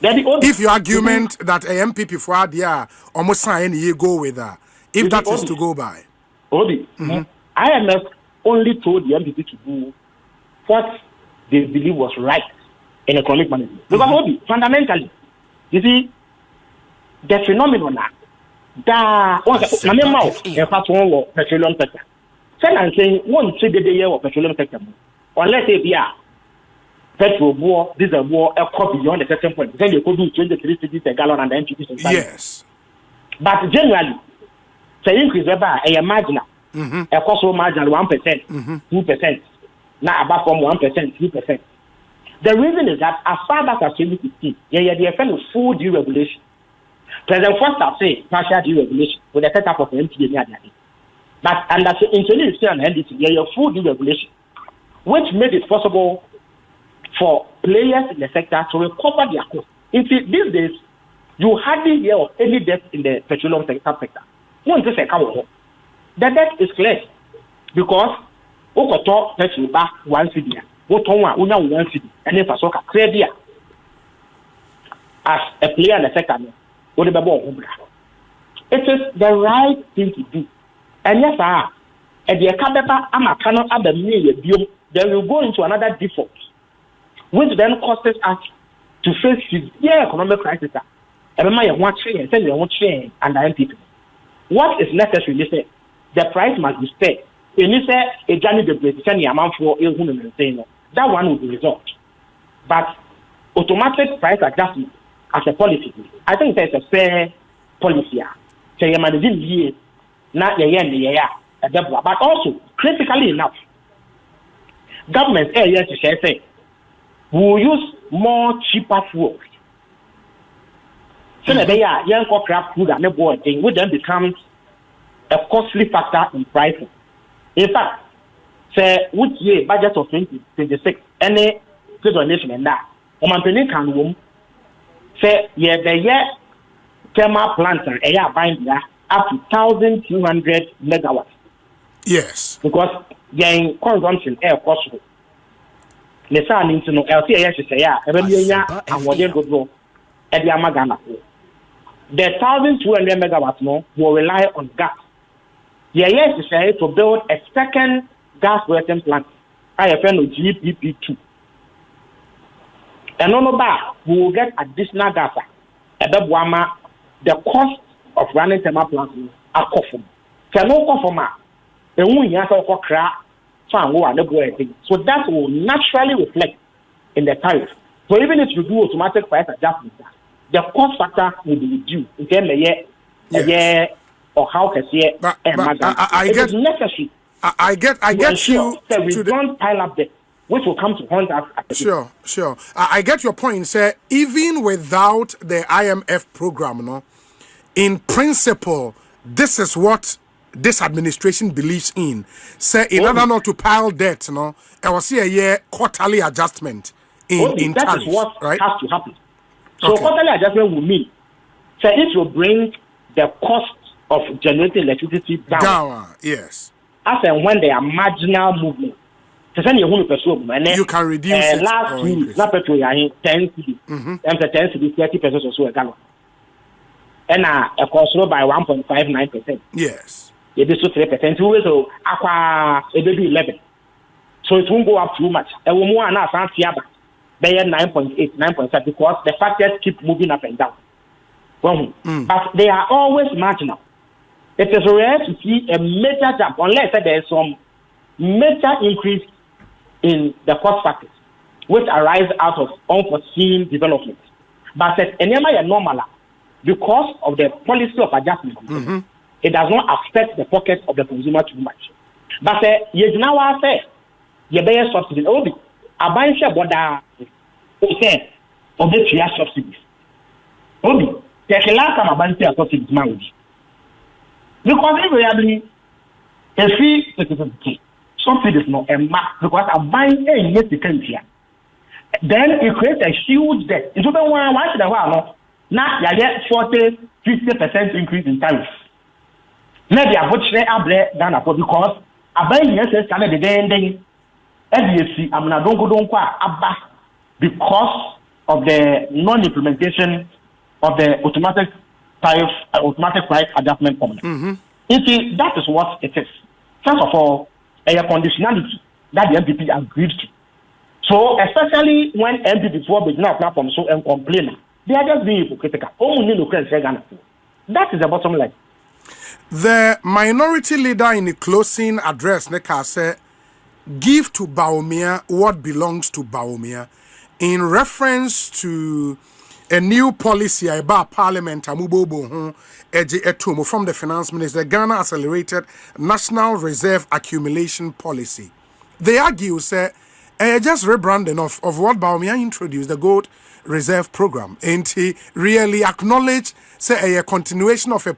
if your argument that a MPP for ADIA almost sign you go with that, if that is to go by. IMF only told the MPP to do what they believe was right in economic management. Because fundamentally, you see, the phenomenon petroleum sector. I'm saying one say the year of petroleum sector. Unless they be petrol war, diesel war, a copy beyond a certain point. Then you could do 23 cities a gallon and the NPP. Yes. But generally, the increase a marginal. A cost of marginal 1%, 2%. Now about from 1%, 2%. The reason is that as far as 2015, they are full deregulation. President Foster say partial deregulation with the setup of the MPA. But under in 2015 and NDC, they are full deregulation, which made it possible for players in the sector to recover their costs. In these days, you hardly hear of any debt in the petroleum sector. The debt is clear because Okoto petrol back 1 cedi, Otonwa 1 cedi, and if I saw clear as a player in the sector. It is the right thing to do. And yes, at the Akabeba Amakano at the million, then we will go into another default, which then causes us to face severe economic crisis. What is necessary? They say the price must be set. That one will be resolved. But automatic price adjustment as a policy, I think that's a fair policy. But also, critically enough, government say will use more cheaper fuels. So that young craft food and the board thing, which then becomes a costly factor in pricing. In fact, say which year budget of 2026, any donation and that, can say the year thermal plants and air buying up to 1,200 megawatts. Yes. Because in consumption air possible. The sun into no LCS is and what they go through at the Amagana. The 1,200 megawatts will rely on gas yes is to build a second gas processing plant. I have no GPP2. And on that, we will get additional gas. The cost of running thermal plants are coffin. So no coffin, and we have to crack. So that will naturally reflect in the tariff. So even if you do automatic price adjustment, the cost factor will be reduced in terms of year or how can see it. It is necessary. I get you. So we don't pile up there, which will come to haunt us. Sure. I get your point, sir. Even without the IMF program, no, in principle, this is what this administration believes in. Say, in order not to pile debt, no, I will see a year quarterly adjustment in that tariffs, is what right? has to happen. So quarterly adjustment will mean, so it will bring the cost of generating electricity down. Yes. As and when there are marginal movements. You can reduce it. Last week, not petrol, 10 cedi. 10 cedi, 30% or so a gallon. And a cost by 1.59%. Yes. It is 3%. So, it will be 11. So it won't go up too much. And we more now, they are 9.8, 9.7 because the factors keep moving up and down. But they are always marginal. It is rare to see a major jump unless there is some major increase in the cost factors, which arise out of unforeseen developments. But any normal because of the policy of adjustment, it does not affect the pocket of the consumer too much. But you now say you bear subsidy. I buy share border of the 3 subsidies. There's a last time I buy share subsidies now. Because if we are doing a fee, something is not a mark because I'm buying a yes, here. Then it creates a huge debt. It's open one should have now you get 40-50% increase in tariffs. Now they are butchering up there down because I buy yes, the ending NDC, I'm not going to go because of the non-implementation of the automatic price adjustment formula. That is what it is. First of all, a conditionality that the MPP agreed to. So, especially when MPP before beginning of platform so and complain, they are just being hypocritical. That is the bottom line. The minority leader in the closing address, Neka, said, give to Bawumia what belongs to Bawumia in reference to a new policy about Parliament from the Finance Minister, the Ghana Accelerated National Reserve Accumulation Policy. They argue, say, just rebranding of what Bawumia introduced, the Gold Reserve Program, and he really acknowledge, say, a continuation of a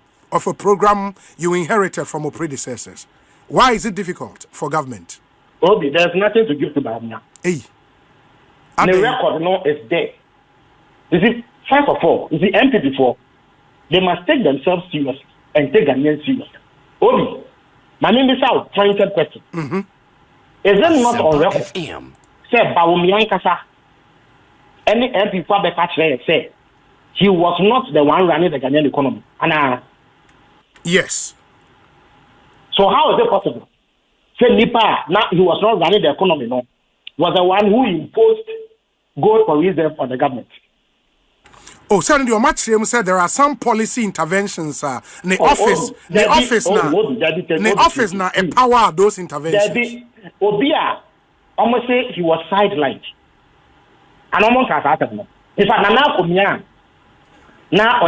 program you inherited from your predecessors. Why is it difficult for government? There's nothing to give to Bawumia. Hey. The record is there. You see, first of all, you see, MP before, they must take themselves serious and take Ghanaians serious. My name is out, pointed question. Is it not on record? Say, Bawumia Nkasa, any MP for the country say, he was not the one running the Ghanaian economy. Yes. So how is it possible? Say, Nipa, now he was not running the economy, no. Was the one who imposed gold for reserve on the government. Certainly, your match said there are some policy interventions. The office now empower those interventions. Obia almost say he was sidelined, and almost as out of him. In fact, now Kumia, now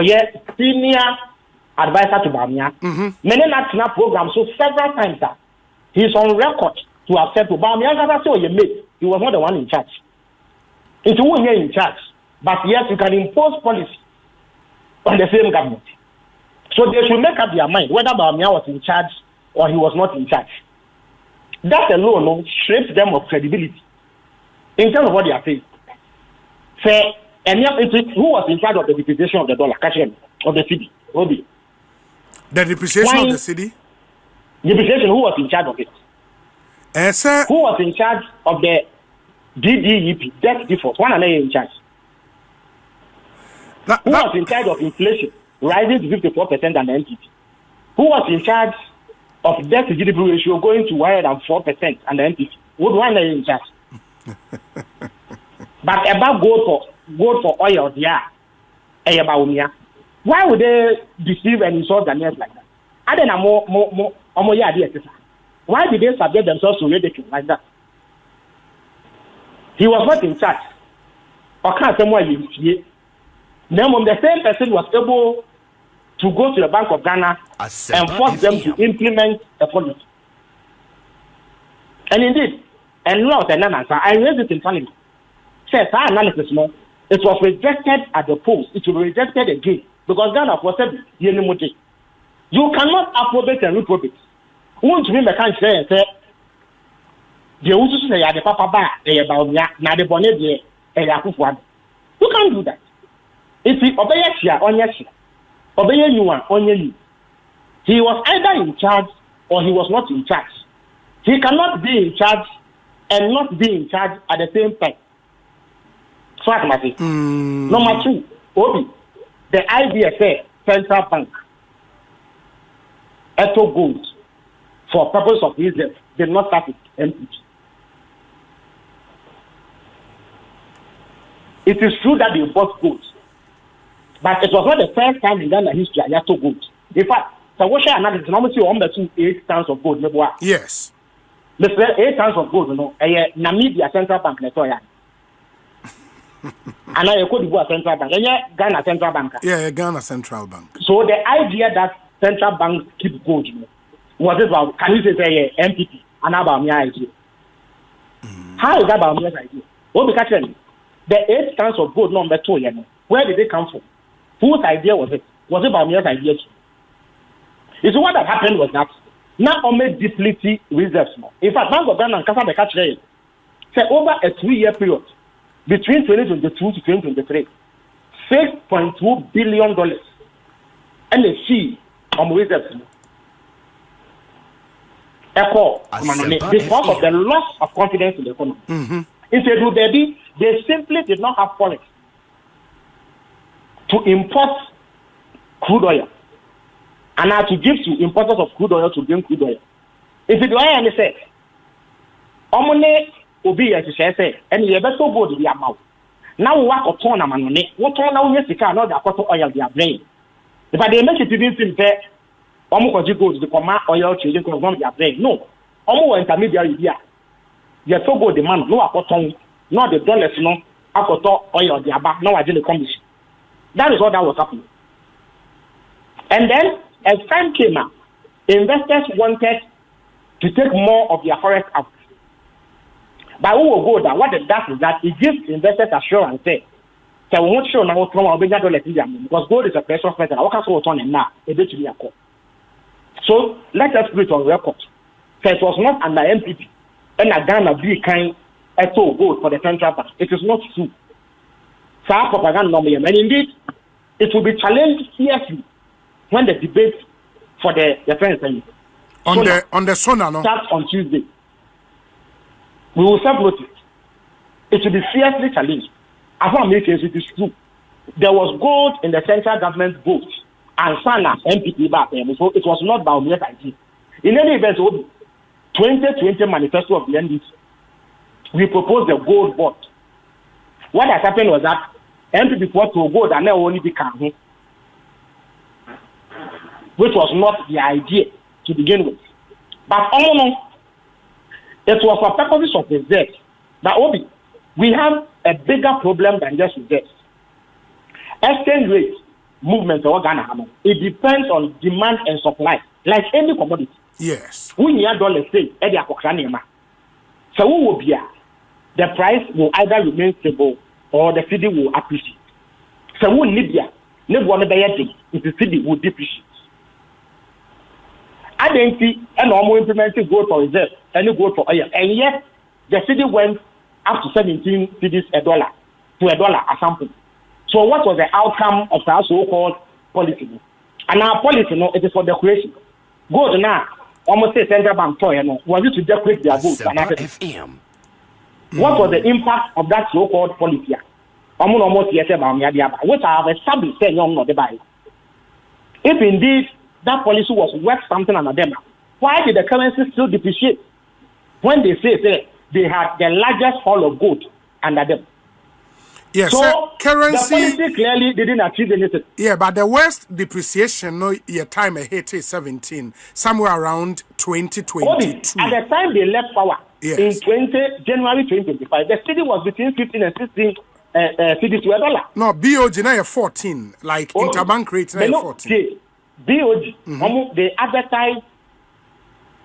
senior advisor to Bawumia. Many national programs, so several times that he's on record to have said to Bawumia, he was not the one in charge. It's who here in charge. But yes, you can impose policy on the same government. So they should make up their mind whether Bawumia was in charge or he was not in charge. That alone strips them of credibility in terms of what they are saying. Say, who was in charge of the depreciation of the dollar, of the cedi? The depreciation of the cedi? Depreciation, who was in charge of it? Who was in charge of the DDEP, debt default? One another in charge. Who was in charge of inflation rising to 54% and the NDC? Who was in charge of debt to GDP ratio going to 104% and the NDC. Would one in charge? But about gold for oil, yeah. Why would they deceive and insult Ghanaians like that? I don't know more idea. Why did they subject themselves to ridicule like that? He was not in charge. Or can't someone you now the same person was able to go to the Bank of Ghana and force them to implement a policy. And indeed, and not an answer. I raised it in Parliament. Says our analysis, no, it was rejected at the polls. It will be rejected again because Ghana was said you cannot approbate and reprobate. Won't me can say and say the also say the papa ba about na the bonnet there you can't do that. If he obey here on yes, obey you one on you. He was either in charge or he was not in charge. He cannot be in charge and not be in charge at the same time. So Number 2, Obi, the IBFA Central Bank, Eto Gold, for purpose of reserve, did not start with MPG. It is true that they bought gold, but it was not the first time in Ghana history I took gold. In fact, so what shall analysis normally on the 8 tons of gold? Yes. Mr. 8 tons of gold, Namibia Central Bank, and I could go Central Bank, Ghana Central Bank. Yeah, Ghana Central Bank. So the idea that Central Bank keep gold was about, can you say MPP and about my idea? How is that about my idea? What because the 8 tons of gold number 2, where did they come from? Whose idea was it? Was it about my idea? You see, what had happened was that now only deplete reserves. In fact, Bank of Ghana and Kasa Beka say over a 3-year period between 2022 to 2023, $6.2 billion and a fee on reserves. Because of the loss of confidence in the economy. If they do, baby, they simply did not have policy to import crude oil and now to give to importers of crude oil to bring crude oil. If you do anything, Omone Obi as say, and you better go to the amount. Now we work on a man, what on now yes, you cannot afford oil they are brain. If I make it to be fair, Omo go to the command oil trading from their brain. No, Omo intermediary here. They so go demand no akoton, not the dollars no akoto oil they are back. No, I didn't commission. That is what that was happening. And then as time came out, investors wanted to take more of their forest out. But who will go down? What it does is that it gives investors assurance. So we won't show now what $1 billion because gold is a precious metal. What can we turn now? A bit to be a call. So let us put it on record. So it was not under MPP and a Ghana be kind at all gold for the central bank. It is not true. So our propaganda number, and indeed, it will be challenged fiercely when the debate for the defense on the Sona no starts on Tuesday. We will serve notice. It will be fiercely challenged. As I make it is true. There was gold in the central government vote and Sana MPP back then. So it was not by Omiya's idea. In any event, 2020 manifesto of the NDC, we proposed the gold board. What has happened was that MPP fought to gold and now only become, which was not the idea to begin with. But it was for purposes of reserve. But Obi, we have a bigger problem than just reserve. Exchange rate movement of Ghana, it depends on demand and supply, like any commodity. Yes. We need dollars say, so who will be the price will either remain stable or the city will appreciate. So who Libya, never want to buy anything if the city will depreciate. I didn't see a normal implementing gold for reserve, any gold for oil. And yet, the city went up to 17 cities $1 to $1 a sample. So what was the outcome of our so-called policy? And our policy, it is for decoration. Gold now, almost say central bank toy, was it to decorate their goods? What was the impact of that so-called policy? Almost yes about which I have established saying not the buy. If indeed that policy was worth something under them, why did the currency still depreciate when they say they had the largest haul of gold under them? Yes, so currency the policy clearly didn't achieve anything. Yeah, but the worst depreciation, no, your time hit is 17, somewhere around 2022. At the time they left power in January 2025, the cedi was between 15 and 16 cedis to $1. No, BOG now 14, like interbank rate now 14. BOG, they advertise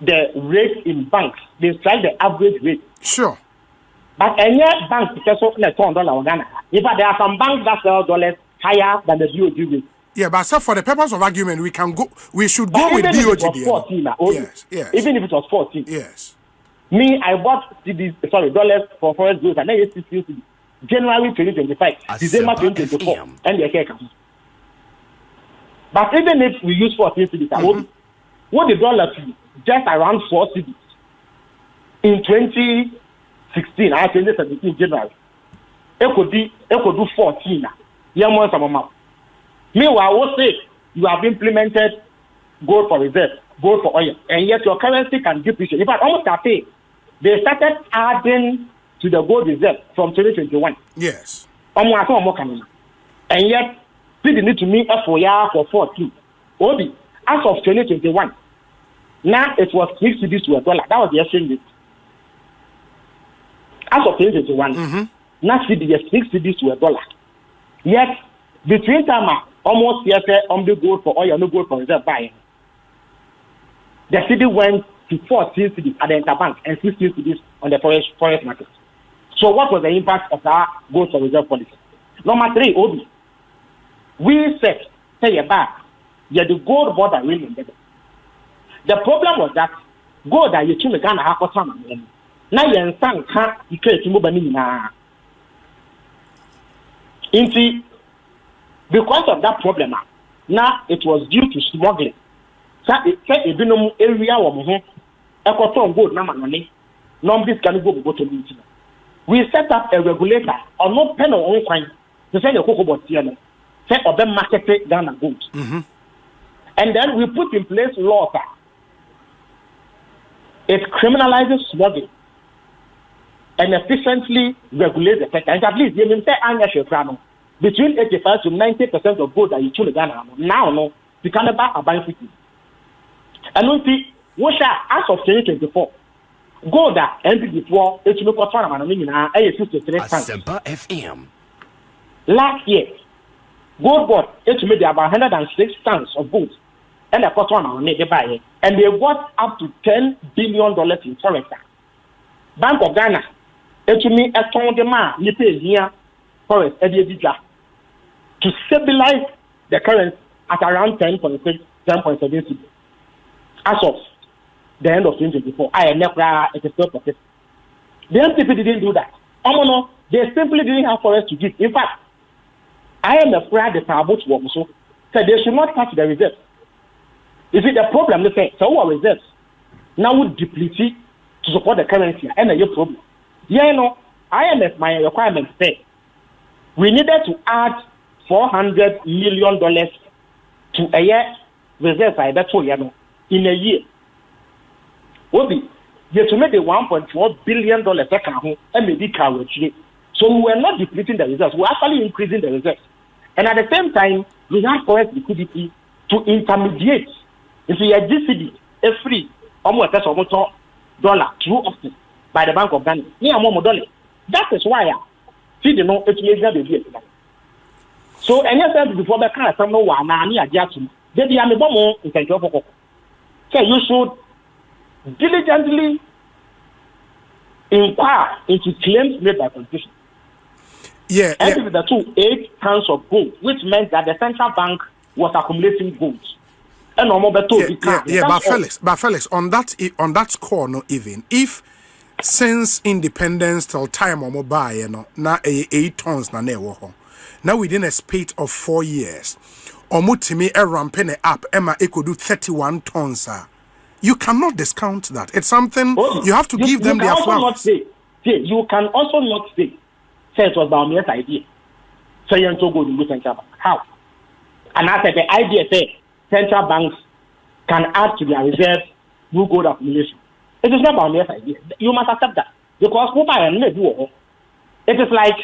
the rate in banks. They strike the average rate. Sure. But any bank because of $10 Ghana. In fact, there are some banks that sell dollars higher than the BOG rate. Yeah, but so for the purpose of argument, we should go with BOG. Yes. Even if it was 14. Yes. Me, I bought dollars for foreign goods and then it's 16 January 2025, December 2024, and the account. But even if we use 14 cedis, what the dollar to just around 4 cedis in 2016, I 2017 January. It could do 14 now. Meanwhile, I will say you have implemented gold for reserve, gold for oil, and yet your currency can depreciate. In fact, almost they started adding to the gold reserve from 2021. Yes. And yet, they need to meet for 14. Obi, as of 2021, now it was 6 cedis to $1. That was the exchange rate. As of 2021, now cedi is 6 cedis to $1. Yet, between time, almost on the gold for oil, no gold for reserve buying. The cedi went to 14 cedis at the interbank and 16 cedis on the forest market. So what was the impact of our gold for reserve policy? Number 3, Obi. We said, say back, the gold border really embedded. The problem was that gold that you choose Ghana have got time. Now you understand you can't move because of that problem, now it was due to smuggling. So it said a binum area of gold money. Numbers can go to meeting. We set up a regulator on no pen or own coin to send a cocoa bot set of them market Ghana gold. And then we put in place laws. It criminalizes smuggling and efficiently regulates the sector. And at least you may say between 85 to 90% of gold that you choose Ghana now you can never buy 50. And we see as of 2024 gold that ended before it's no FM. Last year, gold bought it made about 106 tons of gold, and the first one on they buy, and they bought up to $10 billion in forex. Bank of Ghana, it me a ton de man, you pay here forex to stabilize the currency at around 10.6, 10.7 as of the end of 2024. I never it is still protected. The NDC didn't do that. They simply didn't have forex to give. In fact, I am afraid the Tabot so said they should not touch the reserves. Is it the problem? They say, so our reserves now would deplete to support the currency and a problem. IMF, my requirement say we needed to add $400 million to a year reserve in a year. Obi, you to make the $1.4 billion and maybe cover. So we were not depleting the reserves, we were actually increasing the reserves. And at the same time, we have forex liquidity to intermediate. If you have GCD, a free, almost $1 through often by the Bank of Ghana. That is why see the no it's so any time before the kind of some no one they be a bomb in the so you should diligently inquire into claims made by politicians. And with the 8 tons of gold, which meant that the central bank was accumulating gold. And but Felix, on that score, no even if since independence till time or buy, now 8 tons na newo. Now within a space of 4 years, omutimi a rampene up, Emma it could do 31 tons. You cannot discount that. It's something you have to give them their flowers. You can also not say it was Baumia's idea. So you're so good in the central bank. How? And I said the idea said central banks can add to their reserves through gold accumulation. It is not Baumia's idea. You must accept that. Because who buy and make war. It is like,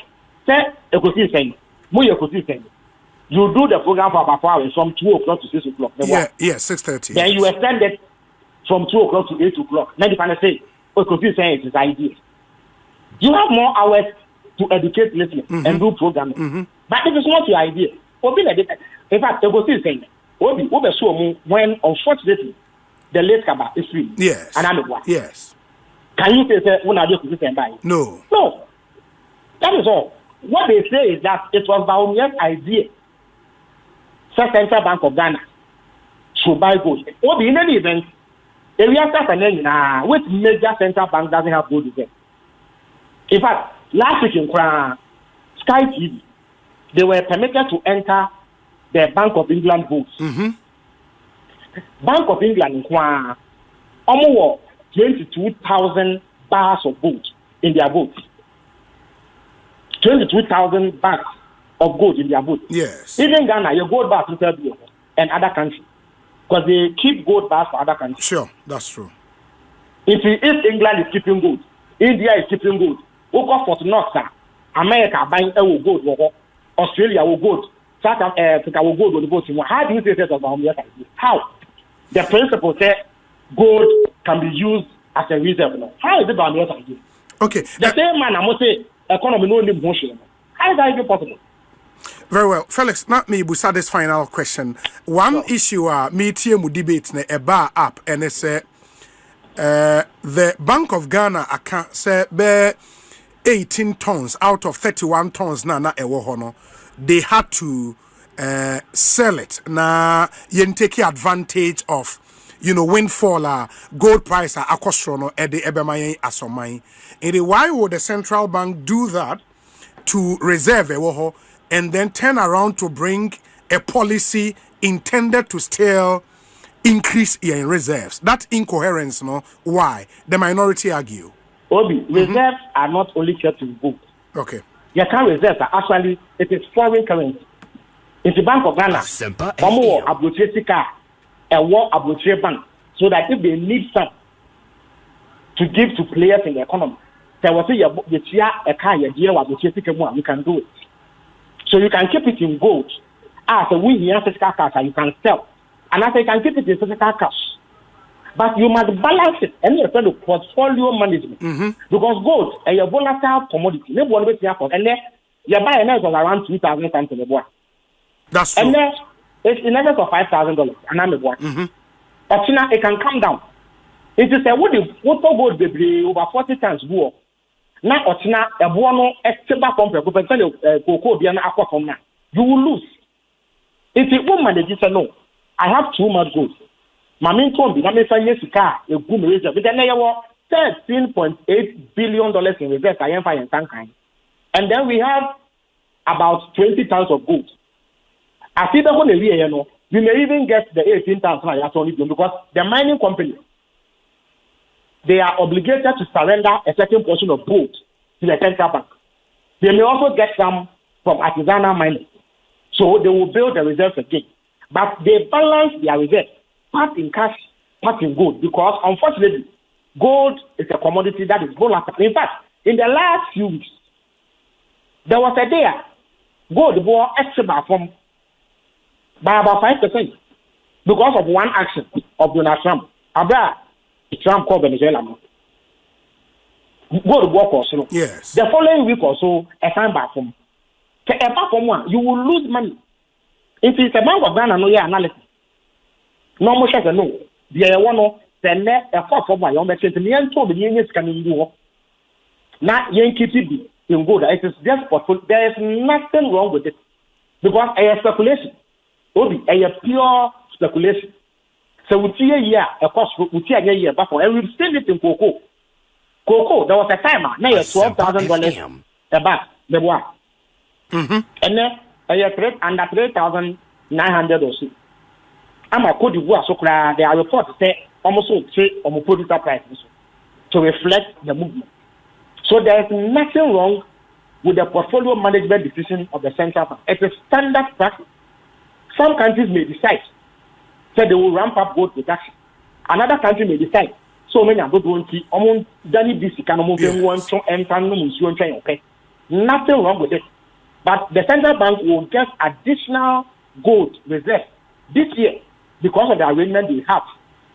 say, a question saying, you do the program for about 4 hours from 2 o'clock to 6 o'clock. Yeah, 6:30. Then you extend it from 2 o'clock to 8 o'clock. Then you can say, oh, because saying it is idea. You have more hours to educate listeners and do programming. But it is not your idea. In fact, the question is saying, when unfortunately the late Kaba is free. Yes. And I'm one. Yes. Can you say when I do this buy? No. No. That is all. What they say is that it was Baumia's idea. Central Bank of Ghana should buy gold. Or in any event, which major central bank doesn't have gold reserve? In fact, last week in Sky TV, they were permitted to enter the Bank of England votes. Bank of England in almost 22,000 bars of gold in their votes. 22,000 bars of gold in their votes. Yes. Even Ghana, your gold bars and other countries. Because they keep gold bars for other countries. Sure, that's true. If England is keeping gold, India is keeping gold, Oko for North, America buying gold, Australia will gold, South Africa will gold on the vote. How do you say that about Baumia's idea? How? The principle says gold can be used as a reserve. How is it Baumia's idea? Okay. The same man, I must say, economy no need motion. How is that even possible? Very well. Felix, not me, but this final question. One issue, me TM debate, a bar up, and it's the Bank of Ghana account say 18 tons out of 31 tons na ewo they had to sell it. Na yen take advantage of windfall gold price akostrono e de ebemayen asomai. Why would the central bank do that to reserve ewo and then turn around to bring a policy intended to still increase in reserves? That incoherence, why? The minority argue. Obi, reserves are not only kept in gold. Okay. Your current reserves are actually, it is foreign currency. In the Bank of Ghana, more abrochesika, a war abroche bank, so that if they need some to give to players in the economy, there was a car, you can do it. So you can keep it in gold. As a win here, physical cash, you can sell. And as you can keep it in physical cash. But you must balance it and you have to portfolio management. Because gold is a volatile commodity. And then you buy an of around 2,000 times in the boy. That's true. And then it's in excess of $5,000. And I'm a boy. But it can come down. It is a wood gold baby over 40 times more. Now, a buono, a stable company, you will lose. If it won't manage, say no, I have too much gold. My main company, I may say yes, car, a good reserve. But then there were $13.8 billion in reserve, Gyamfi and Tankai. And then we have about 20 tons of gold. I see that when you may even get the 18,000 because the mining company, they are obligated to surrender a certain portion of gold to the central bank. They may also get some from artisanal mining. So they will build the reserves again. But they balance their reserves, part in cash, part in gold, because unfortunately, gold is a commodity that is volatile. In fact, in the last few weeks, there was a day gold was extra from by about 5% because of one action of Donald Trump. Trump called Venezuela. Gold work also. Yes. The following week or so, a time back from. Apart from one, you will lose money. If it's a Bank of Ghana, no analysis. No more share no. The one the net a four for my own message. The end told the unions can do. Not Yankee TV in gold. It is just portfolio. There is nothing wrong with it because a speculation. Obi, a pure speculation. So we see a year, a cost we see a year before, and we've seen it in cocoa. Cocoa, there was a timer, now $12,000 a bag, the one. And then a trade under 3,900 or so. I'm a code you so clear. There are reports say almost say on producer prices to reflect the movement. So there is nothing wrong with the portfolio management decision of the central bank. It's a standard practice. Some countries may decide. So they will ramp up gold production. another country may decide so many are going to almost Danny DC can move one to okay. Nothing wrong with it. But the central bank will get additional gold reserve this year because of the arrangement they have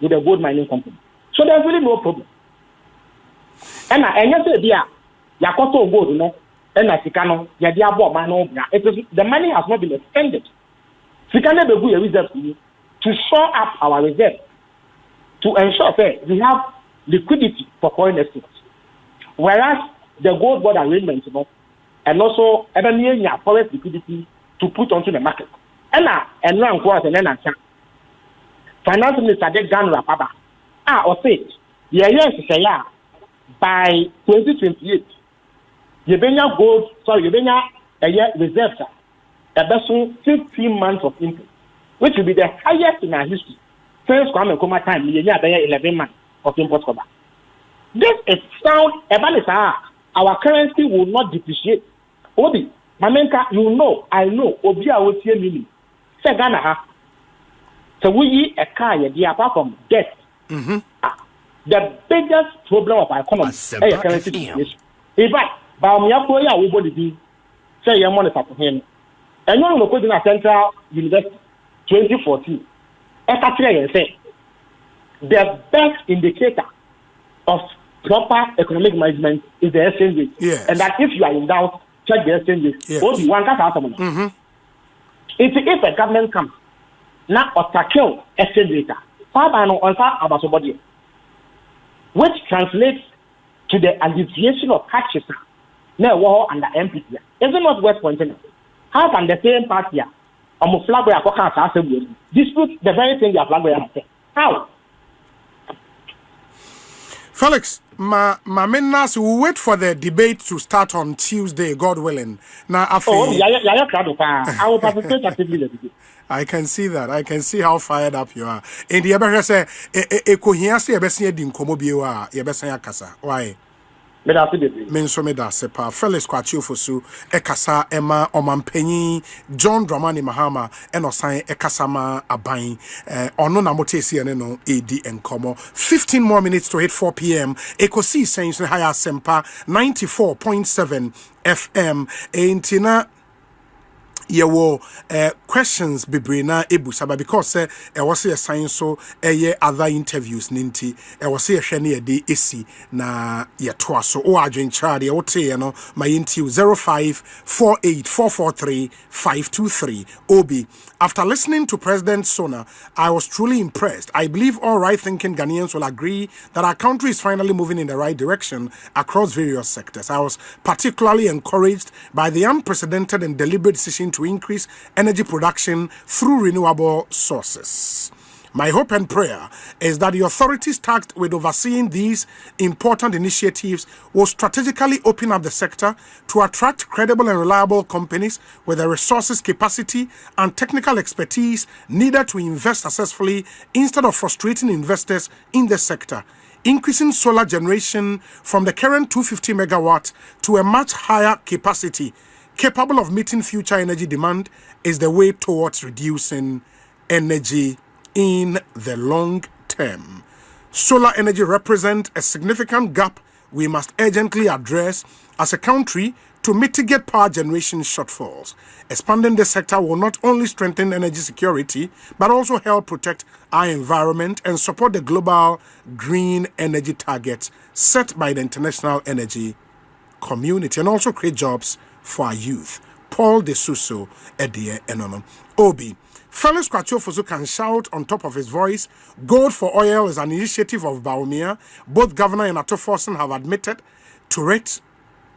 with the gold mining company. So there's really no problem. And I say Yakoto gold, no, and Sikano, Yadiabo Mano, the money has not been extended. Sikana be good reserve to shore up our reserve to ensure that we have liquidity for foreign exchange. Whereas the gold board arrangement, you know, and also foreign liquidity to put onto the market. And now Finance Minister de Gan Rapaba. Or say, yes, by 2028, you gold, sorry, you a year reserve, a vessel 15 months of input, which will be the highest in our history. First Nkrumah time, you 11 months of import cover. This is sound, our currency will not depreciate. Obi, Mamenka, you know, I know, Obi, I will tell you. Say Ghana, so we a car, apart from debt. The biggest problem of our economy is currency depreciation. In fact, Baumia, we body be say your money for him. And you know, in a Central University 2014, say the best indicator of proper economic management is the exchange rate. Yes. And that if you are in doubt, check the exchange rate. Yes. Only one can answer. If a government comes now or tackle exchange rate, about somebody, which translates to the alleviation of taxes now war under MPP. Is it not worth pointing out? How can the same party flag dispute the very thing you flag? How? Felix, my menas will wait for the debate to start on Tuesday, God willing. Now, I will participate actively. I can see that. I can see how fired up you are. In the ever say, Ekohiasi Ebesia Dinkomobiwa, Yebesaya Kasa. Why? Mensomeda sepa Felix Kwakye Ofosu ekasa ema omampanyi John Dramani Mahama enosan ekasama aban ono na motesi ene no edi enkomo 15 more minutes to hit 4 p.m. Ekosi sense higher sempa 94.7 FM entina yewo questions bebrina ebusaba because was a sign so other interviews ninti was a hwene ye de esi na ye toa so o adwen chade wo te no my interview 0548443523 obi. After listening to President Sona, I was truly impressed. I believe all right-thinking Ghanaians will agree that our country is finally moving in the right direction across various sectors. I was particularly encouraged by the unprecedented and deliberate decision to increase energy production through renewable sources. My hope and prayer is that the authorities tasked with overseeing these important initiatives will strategically open up the sector to attract credible and reliable companies with the resources, capacity, and technical expertise needed to invest successfully instead of frustrating investors in the sector. Increasing solar generation from the current 250 megawatt to a much higher capacity capable of meeting future energy demand is the way towards reducing energy in the long term. Solar energy represents a significant gap we must urgently address as a country to mitigate power generation shortfalls. Expanding the sector will not only strengthen energy security, but also help protect our environment and support the global green energy targets set by the international energy community and also create jobs for our youth. Paul De Suso, Edie Enono. Obi. Felix Kwakye Ofosu can shout on top of his voice. Gold for Oil is an initiative of Baumia. Both Governor and Ofosu have admitted to it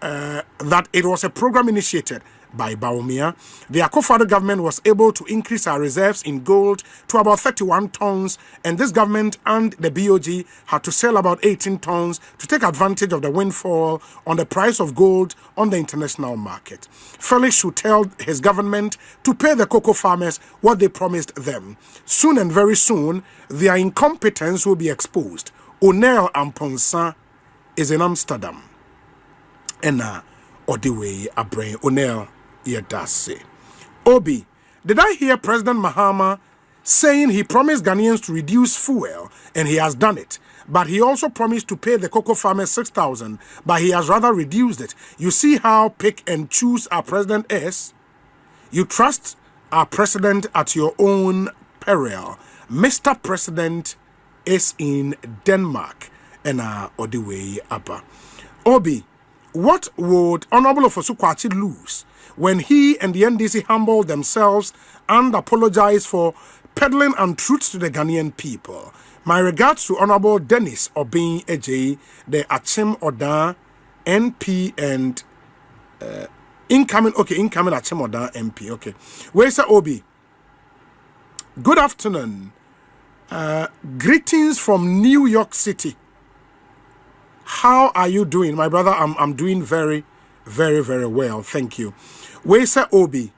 that it was a program initiated by Baumia. The Akufo-Addo government was able to increase our reserves in gold to about 31 tons, and this government and the BOG had to sell about 18 tons to take advantage of the windfall on the price of gold on the international market. Felix should tell his government to pay the cocoa farmers what they promised them. Soon and very soon, their incompetence will be exposed. Onel Amponsa is in Amsterdam. Ena Odiwe Abrain Onel Yedase. Obi, did I hear President Mahama saying he promised Ghanaians to reduce fuel, and he has done it. But he also promised to pay the cocoa farmers 6,000, but he has rather reduced it. You see how pick and choose our president is? You trust our president at your own peril. Mr. President is in Denmark and on the way up. Obi, what would Honorable Ofosu Kwakye lose when he and the NDC humble themselves and apologize for peddling untruths to the Ghanaian people? My regards to Honorable Dennis Obin Eje, the Achim Oda NP and incoming Achim Oda MP. Okay. Where's Obi? Good afternoon. Greetings from New York City. How are you doing, my brother? I'm doing very, very, very well. Thank you. Where's Obi?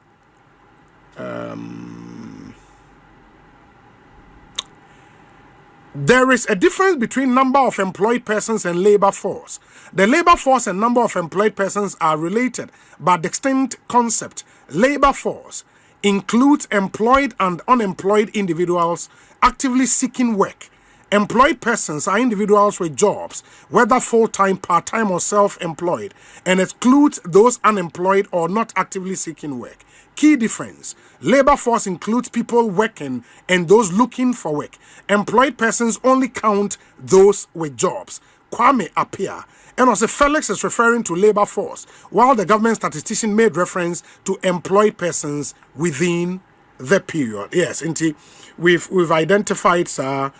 There is a difference between number of employed persons and labor force. The labor force and number of employed persons are related, but distinct concept. Labor force includes employed and unemployed individuals actively seeking work. Employed persons are individuals with jobs, whether full-time, part-time, or self-employed, and excludes those unemployed or not actively seeking work. Key difference. Labor force includes people working and those looking for work. Employed persons only count those with jobs. Kwame Appiah. And also Felix is referring to labor force, while the government statistician made reference to employed persons within the period. Yes, indeed. We've identified sa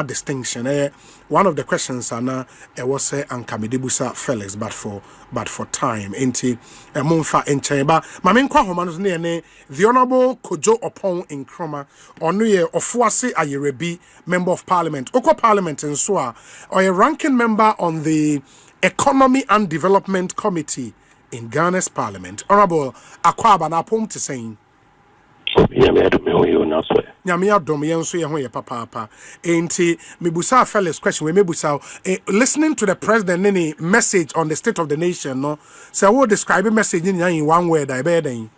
distinction. One of the questions was Ankamidibusa Felix, but for time. Inti Munfa Encheba. Mamenkwa Homanus ne the Honorable Kojo Oppong Nkrumah Onuye Ofuase Ayerebi, Member of Parliament. Oko Parliament in Soa, or a ranking member on the Economy and Development Committee in Ghana's Parliament. Honorable Akwaba Napom to saying. Nyamia dom yenso ye ho ye papa enti mebusa Felix question we mebusa listening to the president any message on the state of the nation no say we describe a message in one word I be den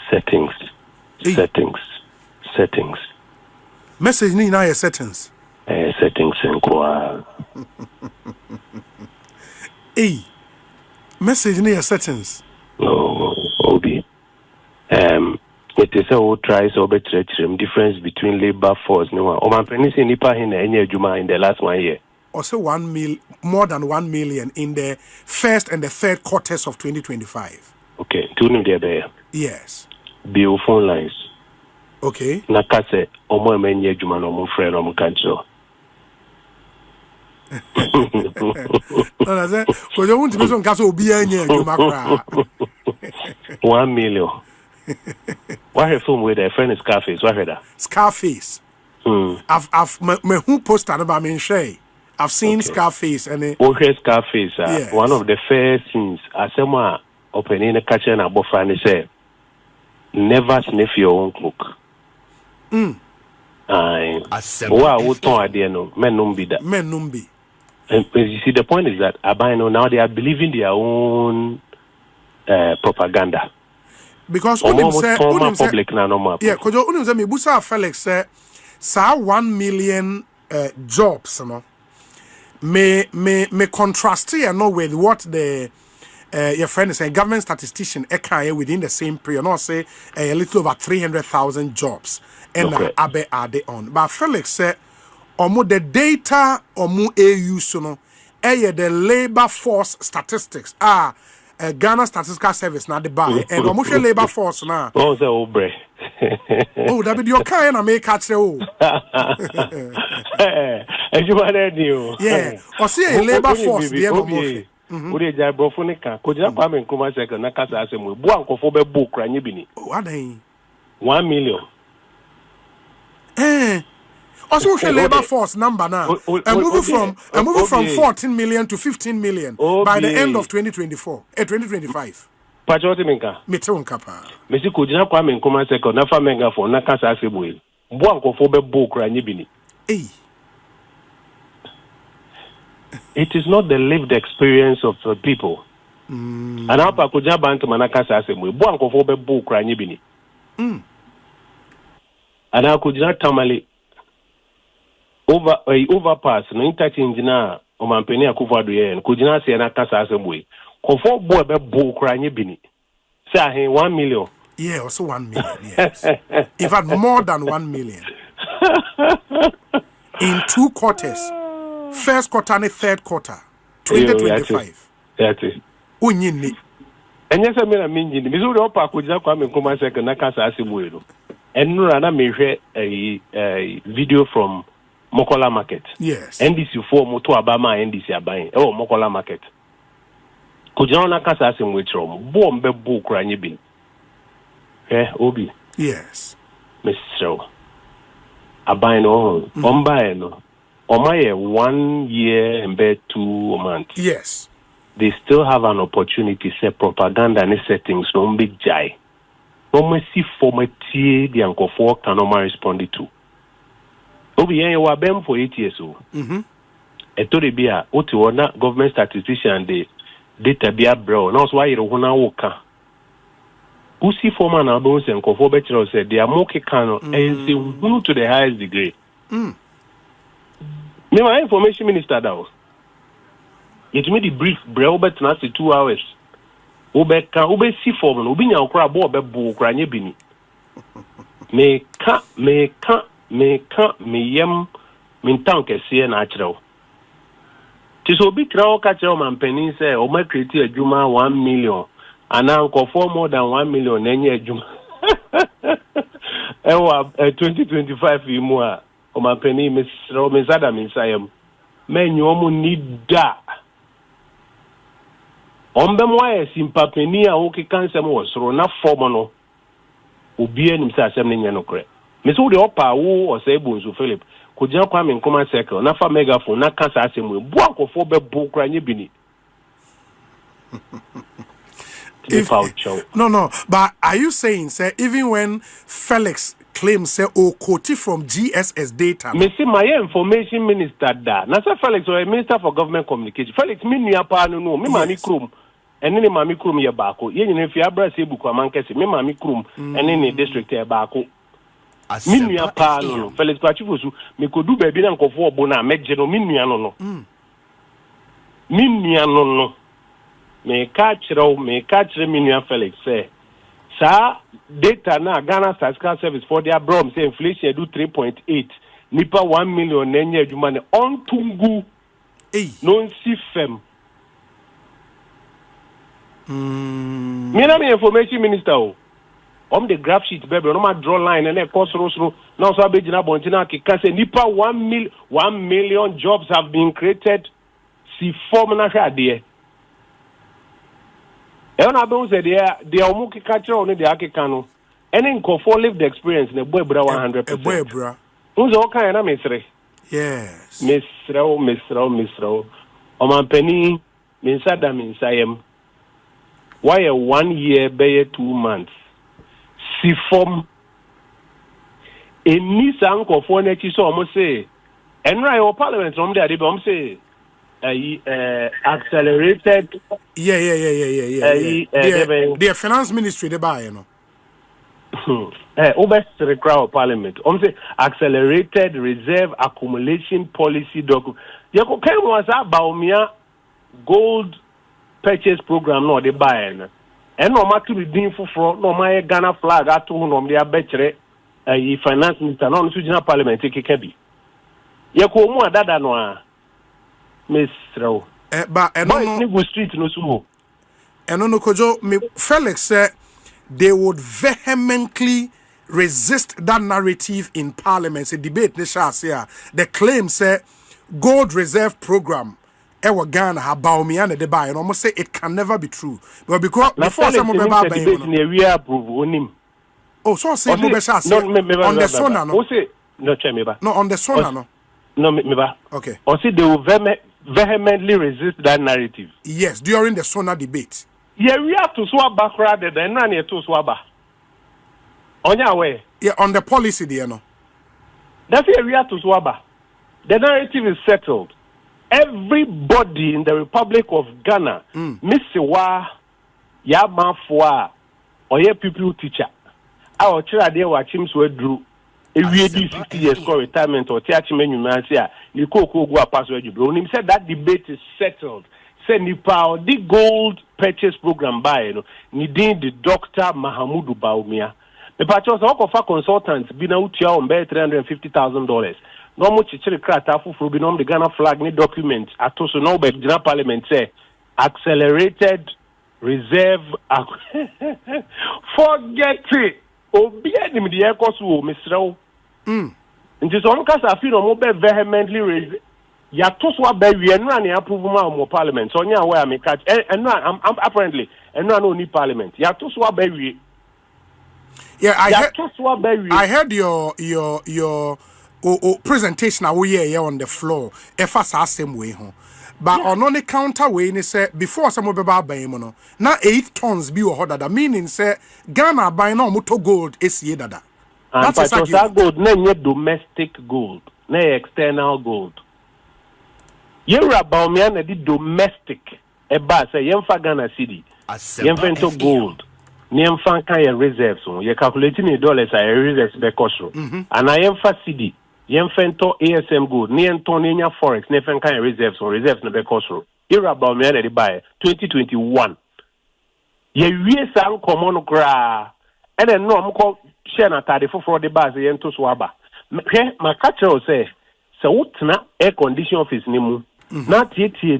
settings message ni na settings settings enko message ni settings Obi it is a try so better difference between labor force no man penisi nipa hin enye adwuma in the last 1 year also more than 1 million in the first and the third quarters of 2025. Okay, two new there. Yes. Bill phone lines. Okay. Na kase omo emenye adwuma no mo frɛ no mo kancho. No, that's it. Because you want to be some kaso obi enye adwuma kra. 1 million. What a film with a friend is Scarface. What that? Scarface. I've me who posted about me share. I've seen Scarface and Scarface. Yes. One of the first scenes. As someone opening a kitchen and boyfriend say, never sniff your own cook. Wow, what idea no? Men numbi that. Men numbi. And you see, the point is that Abino now they are believing their own propaganda. Because public na normal. Yeah, because unim say me busa Felix say sa 1 million jobs no me contrast here no with what the your friend is a government statistician eka within the same period no say a little over 300,000 jobs and abe ade on but Felix say omo the data omo EU so no the labor force statistics Ghana Statistical Service na the buy and almost labor force na. Oh, the obre. Oh, that be your kind of make catch oh. And you want you. Yeah. Or see a labor force the almost. Uri ja brofonika. Koja Kwame Nkrumah second na kasa asemu. Buanko for be book ra nyibini. Oh, adai. 1 million. Also, labor force number now. Moving from 14 million to 15 million by the end of 2024, 2025. Pachoti minka. Meteon kapa. Mesi kujina Kwame Nkrumah second na famenga for na kasa asemu. Buanko for be book ra nyibini. It is not the lived experience of the people. And hapa kujina bantu manakasa asemu. Buanko for be book ra nyibini. And I could not tamale overpass no interchange na o mampeni akufado ye no could not say na kasa asebwe. Kofo bo be bo kra nye bini. Say 1 million. Yeah, also 1 million, yes. In fact, more than 1 million. In 2 quarters. First quarter and third quarter. 2025. That's it. Unyini. And yes, I mean, Missouri Opa could not come and come and second Nakasa Asibuero. And Nurana may share a video from Mokola Market. Yes. NDC 4 Moto Abama NDC are buying. Oh, Mokola Market. Could you not Nakasa Asibuero? Bombe book Ranyibin. Obi. Yes. Mr. Abino, Ombino, Omaye 1 year and 2 months. Yes. They still have an opportunity, say propaganda and settings, no big jai. No mercy for my tea, the uncle for can no respond to. Obi, you were bem for 8 years. A tory beer, Otiwana, government statistician, the data beer bro, and also why you want to walk. Usi former Nabos and Kofo Betro said they are more cano and they who to the highest degree. Me, my information minister down. It made the brief Brelbert Nasi 2 hours. Ube see form, Ubinya Okra Bob Bukranye Bini. Me yem min tank see natural. Tis obi traw catch man penny say, O my create a Juma 1 million. And now for more than 1 million any juma. 2025 more. O my penny Miss Adam inside. Men you need that. Why simpapenia okay cancer was rona formono. Ubien himself sending no cre. Miss Woody Opa who or say Bunzu Philip could you come in command circle, Nafa megaphone, not cancer assembly, Buak of Fobe book Ranyibini. No, but are you saying, sir, even when Felix claims, say, Koti from GSS data? Me see my information minister da. Nasa Felix or a minister for government communication. Felix, me ni apa no, me mami krum. And then mami krum ye bako. Ye ni fi abra se buku amankese. Me mami krum. And then the district ye bako. Me ni apa no. Felix Kwachifosu. Me kodu baby na nkofo obona meje no. Me ni ano no. Me ni ano no. Me catch me Felix say, sir, data na Ghana Statistical Service for their brom say inflation do 3.8, nipa 1 million nenye jumane on tungu non si fem. Me na me information minister o. The graph sheet baby, no ma draw line and cost no now so abegina bontina ki can say nipa 1 million jobs have been created si form na hade. And I don't say they are Muki catcher on the Akikano. And in Kofo lived experience in a boy bra 100%. A boy bra. Who's all kind of mystery? Yes. Miss Row. Oman penny, Minsada Minsayem. Why a 1 year, bay 2 months? Si form a Nissan Kofo Nechi so almost say. And right, or parliament from there, they bomb say. Accelerated. Yeah. The finance ministry they buy, you know. Obesity crowd parliament. Say accelerated reserve accumulation policy document. You can was about gold purchase program no they buy and no matter the dean for no my Ghana flag at to no they betre finance minister no regional parliament take kebi. You ko mu adada no Mr. But no street no sumo. And no Kojo, me Felix said they would vehemently resist that narrative in Parliament. A debate the claim said gold reserve program ewa Ghana about me and the buy and almost say it can never be true. But because before some of them are oh so say on the sona no. No on the sona no. No meba. Okay. Or see they will vehemently resist that narrative. Yes, during the Sona debate. Yeah, we have to swap back rather than none to swap back. On your way. Yeah, on the policy there, no. That's where we have to swap back. The narrative is settled. Everybody in the Republic of Ghana, Mr. Yama Fwa, or your people teacher. Our children there were Chims were drew. we 60 years for retirement or teaching menu man say you go password you bro. Him said that debate is settled. Say Nipa the gold purchase program by needing the Dr. Mahamudu Baumia. The patches of consultants been out here on $350,000. No much chichiri krata for binom the Ghana flag ni document atoso no be Ghana parliament say accelerated reserve forget it. Obi anim the ekosu o misrew. Nti so nka sa fi no mo be vehemently raise ya to so ba wi enu an approve ma mo parliament so nya where me catch enu apparently enu no ni parliament ya to so ba wi. Yeah, I heard your presentation away on the floor. If I same way home. But on the counter way, they say before some of the now 8 tons be or that meaning say Ghana buy no moto gold is ye dada. That's exactly gold, no domestic gold, no external gold. You're about me and the domestic. Eba say yemfa Ghana city, yemfa gold, yemfa kaya reserves. You're calculating the dollars I reserves the cost. And I yemfa city. Yemfento ASM good, Nientonia Forex, Nefenka reserves or reserves never cost. You're about me and buy 2021. Ye sang common gra, and then no more share a tardy for the bars to swaba. My catcher say, so what's not air condition office nimu? Not yet here,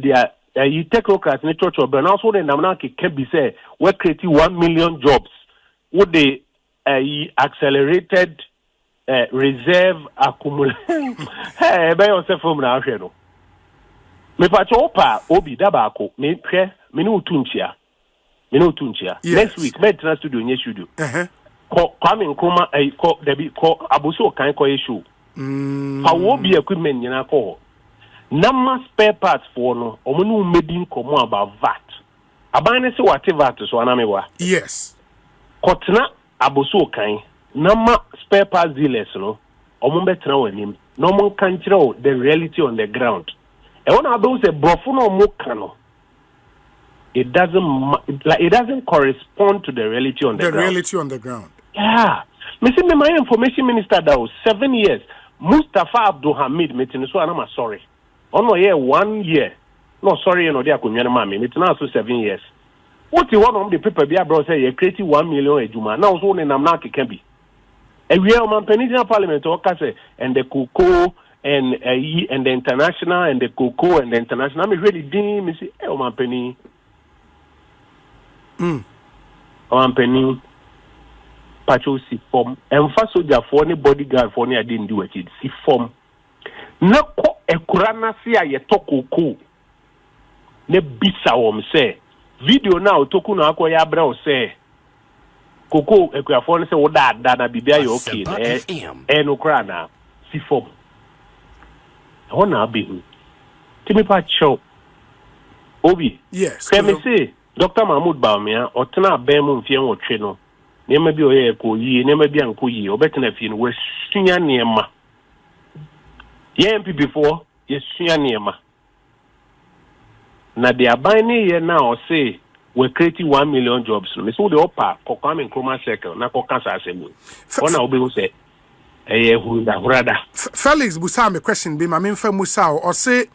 you technocrats in the church of Bernard and Namaki can be say, we're creating 1 million jobs. Would they accelerated reserve accumulation. Hey, by yourself from now, you know. Me pachopa obi dabako me pre me no tunchia. Next week, me trans studio nye studio. Kwame Nkrumah ko debi ko abuso kan ko issue. Pa wo bi equipment nyina ko. Nama spare parts for no omo no medin komo about VAT. Aban ne se wate VAT so anamewa. Yes. Kotna abuso kan Nama spare parts dealers, no, or better him. No one can control the reality on the ground. And when I do say brofuno mukano, it doesn't correspond to the reality on the ground. The reality on the ground. Yeah. Missing my information minister that was 7 years. Mustafa Abdul Hamid meeting so I'm sorry. Oh no, yeah, 1 year. No, sorry, you know, they are coming mammy. It's now 7 years. What you want on the paper be bro say you creating 1 million a juma. Now so in Namnaki can be. And we are on Peninsula Parliament, and the cocoa and the international and the cocoa and the international. I'm really dim. Me say, oh my penny, Pacho si form. And first soldier for any bodyguard for any I didn't do it. Si form. No ko ekurana si a ye to cocoa. Ne bisa wom say video now toku na akwa ya bra o say. Koko ekwafo say wo da na bibia yo okay no kra na si form ho na be hu timi pa show obi yes me say Dr. Mahmoud Baumia otena ben mu mfie nwotwe no nema bi oye ko yi nema bi anko yi obetena fie no wasunya nema ye MP before yesunya nema na de aban ne ye na o say we're creating 1 million jobs. Me so the upper Kwakye Nkrumah circle na ko cancer assembly. Ona obi say who da brother. Felix Busame question be my memfa Musa or say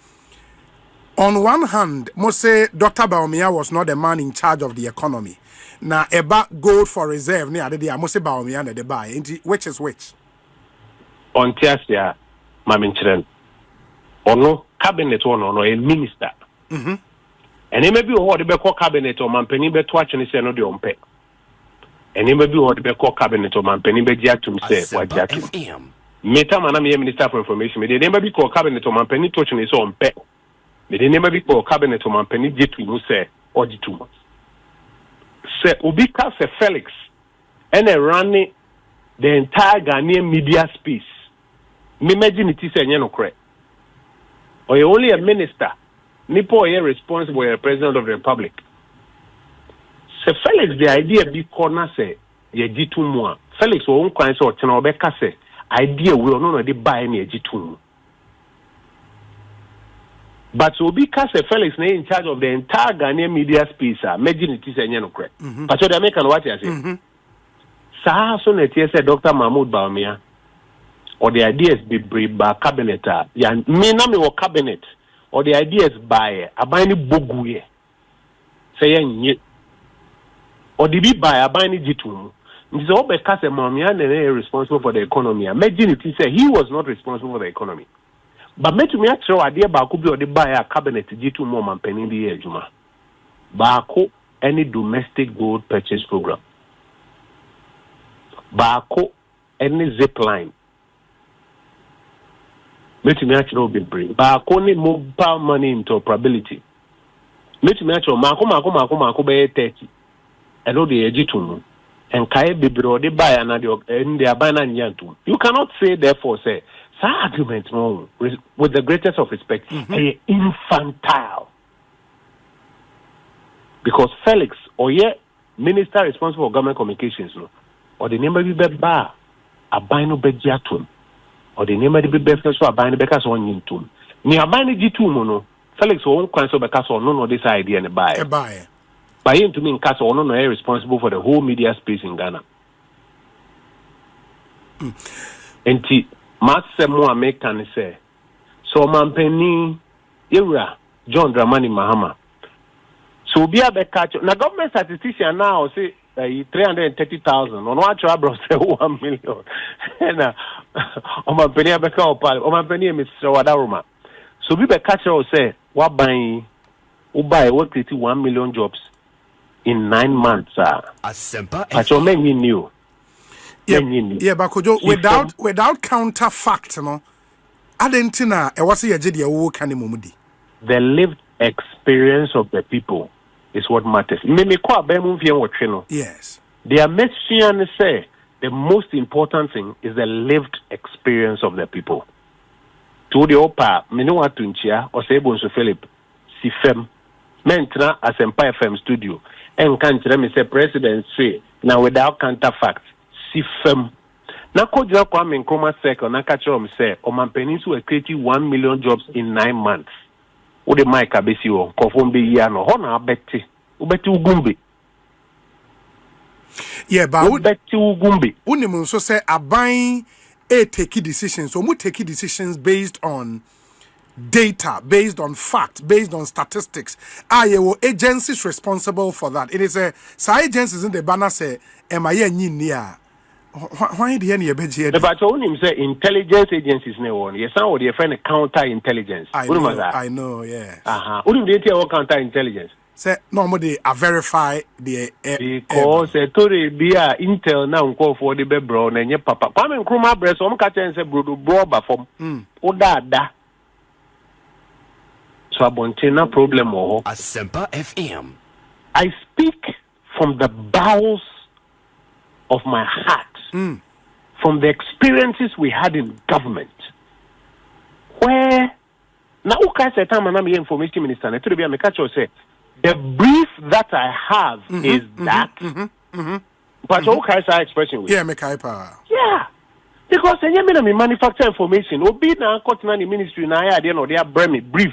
on one hand must say Dr. Baumia was not the man in charge of the economy. Na eba gold for reserve near the day must say Baumia na the buy. Which is which? On Tiasia Maminchren. Ono cabinet one or a minister. And he may be what the call cabinet or Mampeni be watching his no de ompe. And he may be what the call cabinet or Mampeni be jack to say what jack. Meta manam minister for information. May they never be called cabinet or Mampeni touching his own pet. May they never be called cabinet or Mampeni jet to say or the 2 months. Say Ubika se Felix and a running the entire Ghanaian media space. Me imagine it is a no correct. Or you're only a minister. Nipo is responsible as president of the republic. So Felix, the idea be corner say ye jitu mua. Felix will unquire so tena obeka say idea will not buy any jitu. But so because Felix is in charge of the entire Ghanaian media space, imagine it is a no correct. But so they make what you say. Sa so net say Dr. Mahmoud Baumia or the ideas be bring by cabinet. Yeah, me na me or cabinet or the ideas by a buying boguye. Say or the be by a buying jitu. This all because a mommy and responsible for the economy. Imagine it say he was not responsible for the economy. But me to me actually idea ba could be or the buy a cabinet jitu more man penny the year juma. Bako any domestic gold purchase program. Bako any zip line. Make me actually be bring. Bako any mobile money interoperability. Make me actually mako be 30. I know the ejitu and kai bibro de buy another and they are buying nyantu. You cannot say therefore say argument no with the greatest of respect infantile. Because Felix or minister responsible for government communications no or the name of the bar a bino bejatum or the name of the business so a bino becas on yintum. Ni a bino jitum no Felix won't cancel because or no this idea and buy. By him to me in Castle no responsible for the whole media space in Ghana. And Master Moa make can say so man penny era John Dramani Mahama. So be a catch. Now government statistician now say 330,000. On what trouble say 1 million. And on my penny beka opal. On my penny Mr. Wadaruma. So be a catcher will say what buying who buy what 1 million jobs in 9 months. But your men knew. Yeah, but without counter fact, no. Adentina, I was here. The lived experience of the people is what matters. Yes. Their mission say the most important thing is the lived experience of the people. To the Opa, Minoa Tunchia, or Sebonso Philip, Sifem, Mentra as Empire FM studio, and country, me say president say, now without counter facts, Sifem. Now, could you come in Nkrumah second, and catch them say, Oman Peninsula creating 1 million jobs in 9 months. Ode Mike Abesio, Kofombe Yano, Hona Betty, Ubeti Ugumbi. Yeah, but Ubeti Ugumbi. Unimun so say a buying a take decisions, so we take decisions based on data, based on fact, based on statistics. Are your agencies responsible for that? It is a agencies in the banner say, am I near? Why the any budget? But only say intelligence agencies no one. Yes, now they find counter intelligence. I know, yeah. Wouldn't they tell counter intelligence? Say normally I verify the because Tory be intel now call for the be brown and your papa. Come in Nkrumah breast, some catch and say bro from Oda. So abontina problem or Asempa FM. I speak from the bowels of my heart. From the experiences we had in government, where now I say time and I'm the information minister, and to be a catch say the brief that I have is that. But okay, say expression with yeah, because I mean manufacture information. Obi na continent the ministry na I no they bring me brief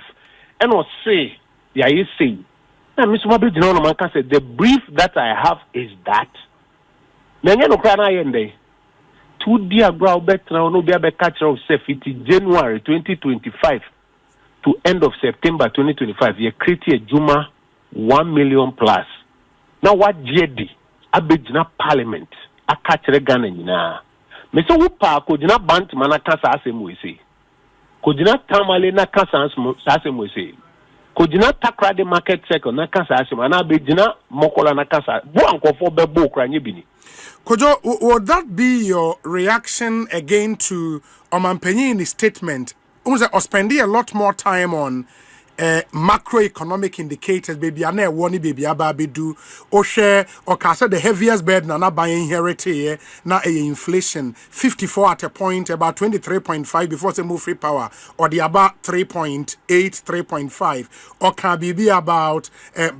and or say yeah you say. Now Mr. Wabi no man can say the brief that I have is that. Nenye no kra na yende 2 dia bra obetra no bia be catch of January 2025 to end of September 2025 ye create a juma 1 million plus. Now what JD abegina parliament akachre Ghana nyina me so wo pa ko dina bant manaka sa asem we say ko dina tamale na kasa asem we say ko dina takra the market second na kasa asem ana abegina mokola na kasa bo ankofo bebo kra nye bini. Kojo, would that be your reaction again to Omanpenyini's statement? Or spending a lot more time on macroeconomic indicators, baby, ane woni baby ababi do or share or cast the heaviest burden na buying inherited na inflation 54 at a point about 23.5 before they move free power or the about 3.8 3.5 or can be about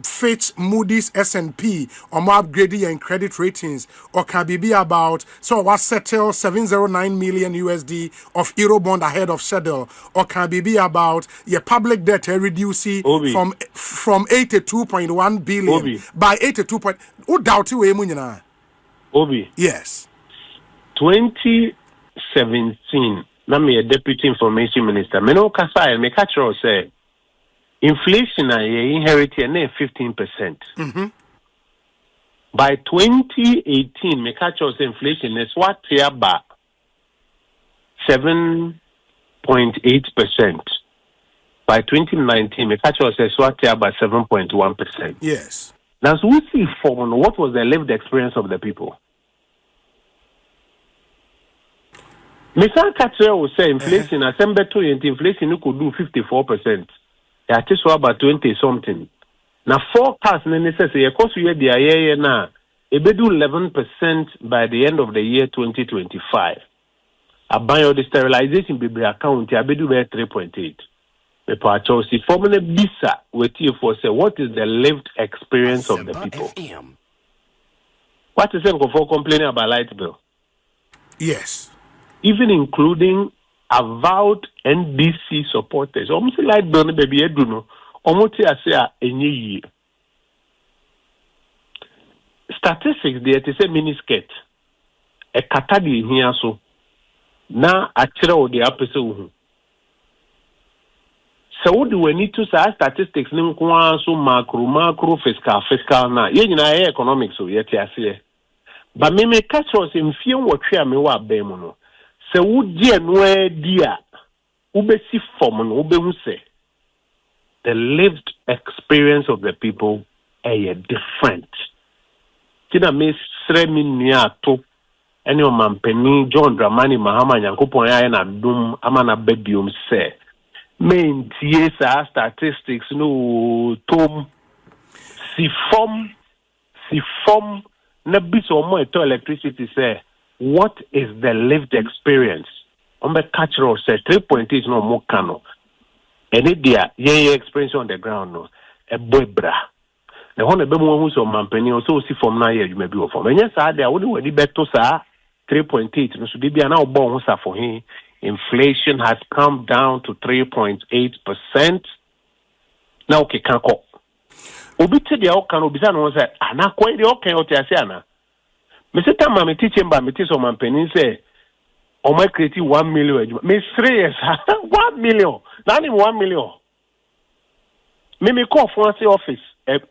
Fitch, Moody's, S&P or more upgrading and credit ratings or can be about so what settle 709 million USD of Eurobond ahead of schedule or can be about your public debt reducing from 82.1 billion by 82. Who doubt you, Obi? Yes. 20 2017, na me a deputy information minister. Me no kasa me catch her say inflation I inherited na 15%. By 2018, me catch her say inflation is what about 7.8%. By 2019, me catch her say what about 7.1%. Yes. Now, so we see from what was the lived experience of the people. Mr. Catcher will say inflation, December 20, inflation you could do 54%. That is about 20 something. Now, forecast necessary, of course, we had the year now, it will do 11% by the end of the year 2025. A bio the sterilization be account, I will do 3.8. The Pachosi formula bisa with you for say what is the lived experience of the people. What is it for complaining about light bill? Yes. Even including avowed NDC supporters. Almost light bill baby eduno. Almost say enye. Statistics there to say miniskirt. A katadi here so. Na achira o the episode. So do we need to say statistics so macro fiscal na ye nyina economics so yet ase but me catch us in few what me wa be mu no se wo die no adi a wo be si form no wo be hu say the lived experience of the people are different kina me sre mi nua to ene o mampani John Dramani Mahama Nyankopon ya na dum amana babiom say main TSA statistics no tom si form na biso mo to electricity say what is the lived experience on the cultural say 3.8 no mo kano any dia ye experience on the ground no e boy bra na hono be mo hu so mampani o so si form na ye adwuma bi o form enya sa dia wo de wadi beto sa 3.8 no so de bia na obo hu sa for hin. Inflation has come down to 3.8%. Now, okay, can't call. Obiti the outcome of Bizano said, Anna, quite the okay, or Tiasiana. Mr. Tammy teaching by Metis or Mampeni say, or my creative 1 million. Miss 3 years, 1 million, not even 1 million. Mimi call Fancy office,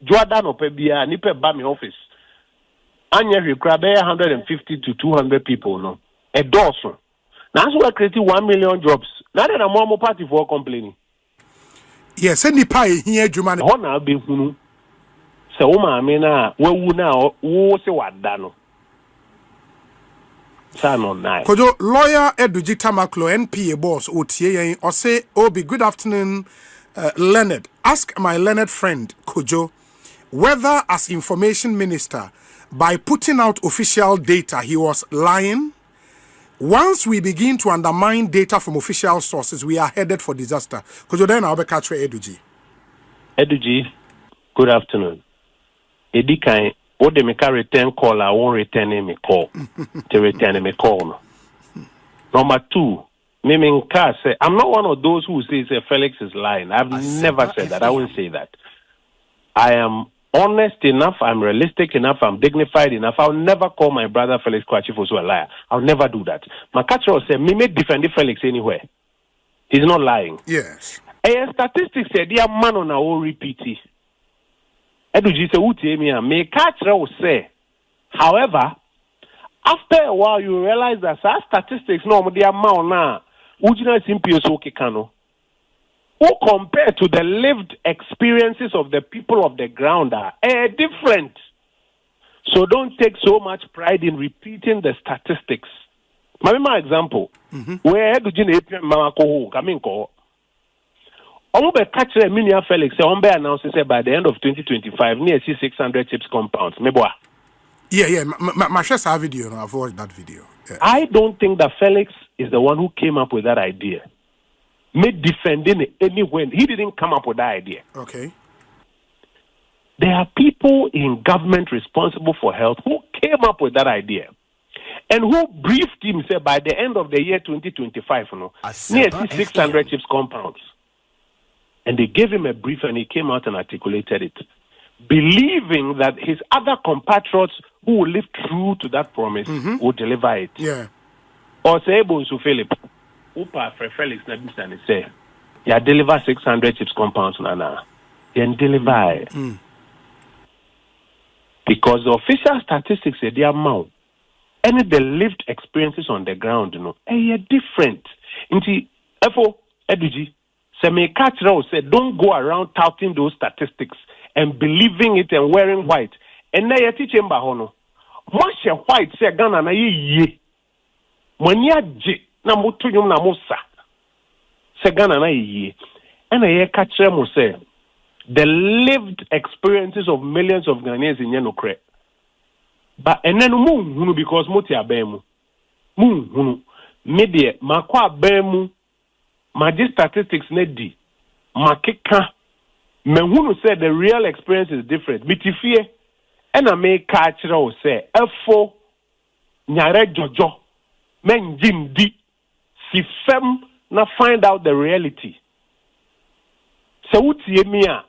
Jordan or Pebia, Nipper Bami office. Anya, you grab 150 to 200 people, no, a dozen. Now, we are creating 1 million jobs. Now, there are more party for complaining. Yes, any pie here, Juman. Honor be who. So, I mean, where we now, who say what done? Son on night. Kojo, lawyer Eduji Tamaklo, NPA boss, OTA, or say, Obi, good afternoon, Leonard. Ask my Leonard friend, Kojo, whether as information minister, by putting out official data, he was lying. Once we begin to undermine data from official sources, we are headed for disaster. Because then I'll be catching Eduji. Eduji, good afternoon. Edikai, what they make a return call, I won't return me call. To return me call. Number 2, Miming Ka say, I'm not one of those who says Felix is lying. I've never said that. I won't say that. I am honest enough, I'm realistic enough, I'm dignified enough. I'll never call my brother Felix Kwakye a liar. I'll never do that. My catcher will say, me may defend Felix anywhere. He's not lying. Yes. Statistics say, dear man on our repeat. Eduji say, uti me may catcher will say, however, after a while you realize that statistics no dear man na ujina simpio so kikano. Who compared to the lived experiences of the people of the ground are different. So don't take so much pride in repeating the statistics. My example, where do you mama ko coming ko? Ombe catch a mini Felix, Ombe announces by the end of 2025 near 600 chips compounds. Meboa. Yeah. My share a video, no, I've watched that video. Yeah. I don't think that Felix is the one who came up with that idea. Made defending anywhere. He didn't come up with that idea. Okay. There are people in government responsible for health who came up with that idea and who briefed him, say, by the end of the year 2025, near 600 chips compounds. And they gave him a brief and he came out and articulated it, believing that his other compatriots who will live true to that promise will deliver it. Yeah. Or say Bonsu Philip, Upa for Felix Nabisani say, ya deliver 600 chips compounds nana. Then deliver. Because the official statistics say the amount and the lived experiences on the ground, different. Inti FO Eduji, Sammy said, don't go around touting those statistics and believing it and wearing white. And now you're teaching Bahono. Much white say Ghana na ye. Mania J na mutuyum na musa. Say Ghana na ye. And I catch them say the lived experiences of millions of Ghanaians in Yenokre. But and then moon because moti abemu. Moon media makwa abemu. Maji statistics nedi. Makeka. Menhunu said the real experience is different. Mitifie. And I make catch say F4 nyare jojo men jim di si fem na find out the reality. Se utie mi a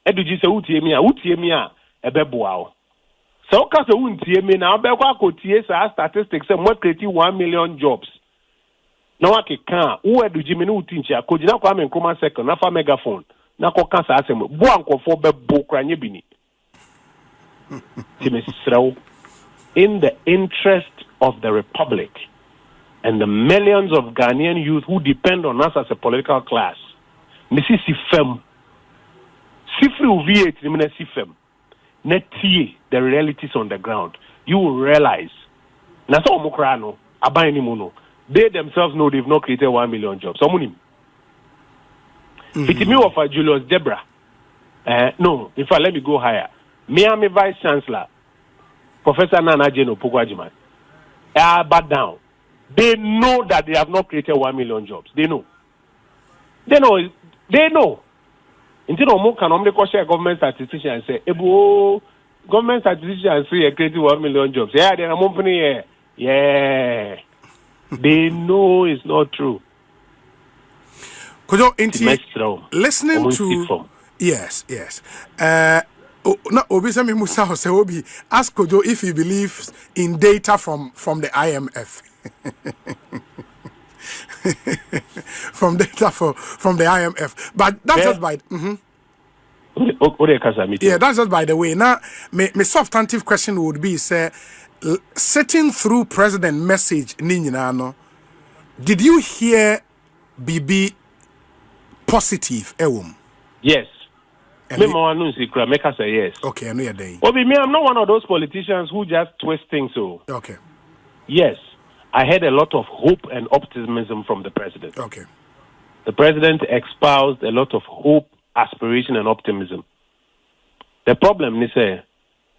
eduji se utie mi a ebeboa o. Se o ka se untie mi na obekwa akotie sa statistics say mo create 1 million jobs. Na wa keka wo eduji mi na utinchi akojina kwa Nkrumah second na fa megaphone na ko kan sa asem bo ankofo bebo kranye bini. In the interest of the Republic and the millions of Ghanaian youth who depend on us as a political class, Mrs. Sifem, Sifri Uviate, Sifem, Netie, the realities on the ground, you will realize. Nasa Omokrano, Abayani Muno, they themselves know they've not created 1 million jobs. Someone Fitimi of Julius Debra. No, in fact, let me go higher. Miami Vice Chancellor, Professor Nana Jeno Pugwajiman, are back down. They know that they have not created 1 million jobs. They know. Until no can only question government statistician and say, government statistician say created 1 million jobs. Yeah, they're a company here. Yeah. They know it's not true. Could you listening to yes. No, Obisemi Musa say Obi ask Kojo if he believes in data from the IMF. From data from the IMF. But that's just by yeah, that's just by the way. Now my substantive question would be say sitting through president message Ninyano, did you hear BB positive Yes. Me make us say yes. Okay, I know you're there. Obi, me, I'm not one of those politicians who just twist things so. Okay. Yes, I had a lot of hope and optimism from the president. Okay. The president espoused a lot of hope, aspiration, and optimism. The problem is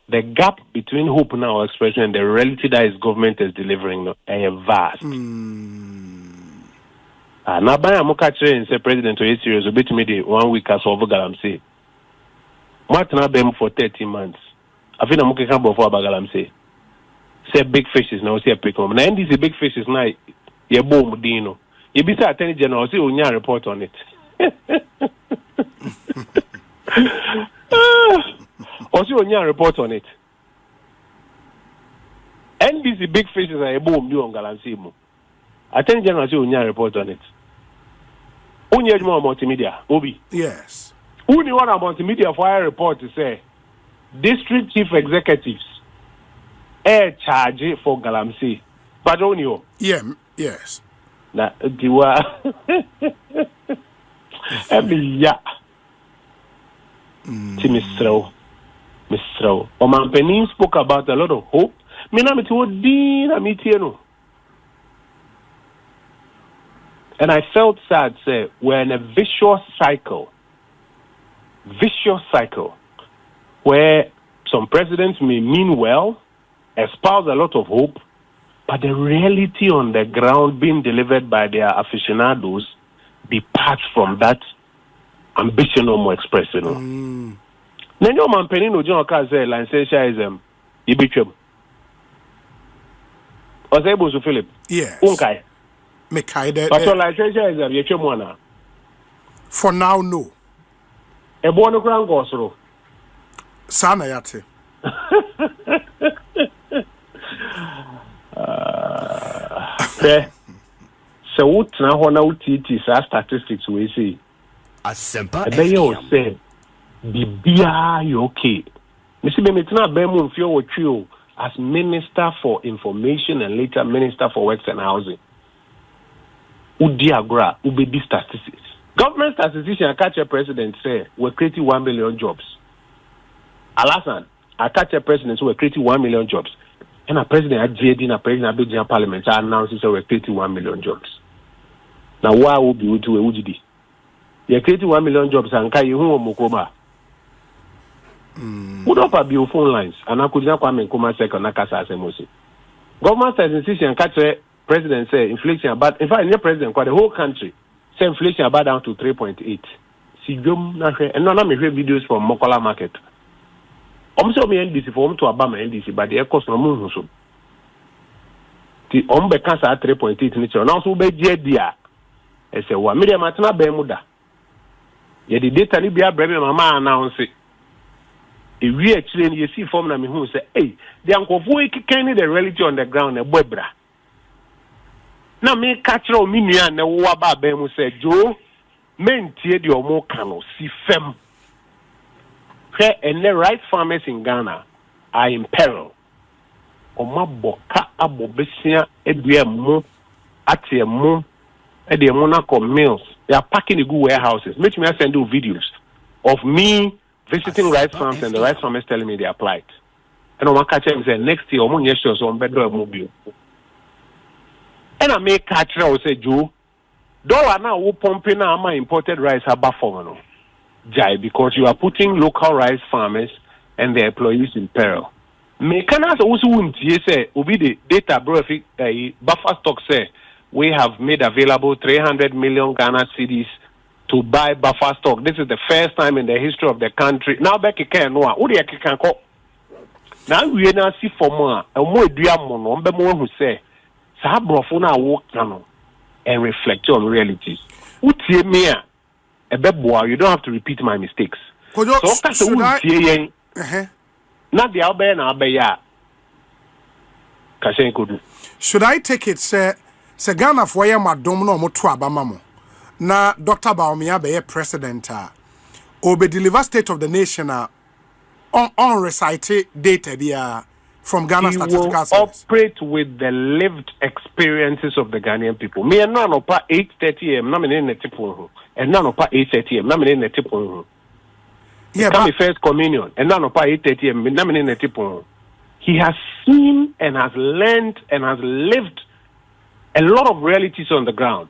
the gap between hope and our expression and the reality that his government is delivering is vast. Now, by a say president to serious, a bit maybe 1 week as over Galamsey. What na them for 30 months? I think I'm okay before Bagalamsey. Say big fishes now, say a pick home. Now, NDC big fishes now, you boom, Dino. You be say Attorney General, see Unya report on it. Or see Unya report on it. NDC big fishes are a boom, you on Galamsey. Attorney General, see Unya report on it. Unya multimedia, Obi. Yes. Who knew what about the media fire report to say district chief executives air charge for Galamsey? Pardon. Yeah, yes. Na diwa Ebiya Timistro. Oman Penin spoke about a lot of hope. And I felt sad, say, we're in a vicious cycle where some presidents may mean well, espouse a lot of hope, but the reality on the ground being delivered by their aficionados departs from that ambition or more expression. Nenyo Mampenino John Kaze licentiatism Ibichum. Was able to Philip? Yes. Unkai. Mekai but your licentiatism Yechumwana. For now, no. A bono crown gosro. Sana yate. So what now ho na utiti statistics we say Asempa FM say bibia you okay me see me tena be mu mfio wotwe as Minister for Information and later Minister for Works and Housing udi agora ubedi statistics government statistician catch a president say we're creating 1 million jobs alasan I catch a president so we're creating 1 million jobs and a president at JD na president Abidjan parliament announced so we're creating 1 million jobs. Now why would be to a UGD? You're creating 1 million jobs and can you home Nkrumah? Put up a bill phone lines and I could not come in Nkrumah second Nakasa Semosi. Government statistician catch a president say inflation about in fact your president quite the whole country say inflation about down to 3.8. See and none of me videos from Mokola market. Also, me NDC for to Obama NDC, but the cost no move so. The cancer 3.8 nature. Now so be dia. I say wa media matna be muda. Ye the data ni bia brebe mama announce. E we actually you see form na me hu say, hey, the ankofo ekeken the reality on the ground e bobra. Na me catch o me nua na wo aba ba mu say, "Jo, men tie de omo kano si fem." And the rice farmers in Ghana are in peril. Oma boka abobesia eduemu atiemu ediemu mills. They are packing the good warehouses. Make me send you videos of me visiting rice farms and the rice farmers telling me they applied. And Oma catch them say next year omo nyesho so bedo mobile. And I make catch them say Joe, dollar now wo pumping na ama imported rice haba for Jai, because you are putting local rice farmers and their employees in peril. Mekanas also won't say obi the data buffer stock say we have made available 300 million Ghana cedis to buy buffer stock. This is the first time in the history of the country. Now back can no what do you can call now we na see for more and more dua mono mbe mo who say sa brofo na wo kano and reflect on realities. Utie me you don't have to repeat my mistakes. So should I take it say Ghana for ya madom no mo to abamamo na Dr. Baumia be president obe deliver state of the nation on recite data dia from Ghana Statistical Service. Operate with the lived experiences of the Ghanaian people. Me and none of 8:30 am na me ne tipo and none of 8:30 am na me ne tipo. Yeah, but first communion and none of 8:30 am na me ne tipo. He has seen and has learned and has lived a lot of realities on the ground.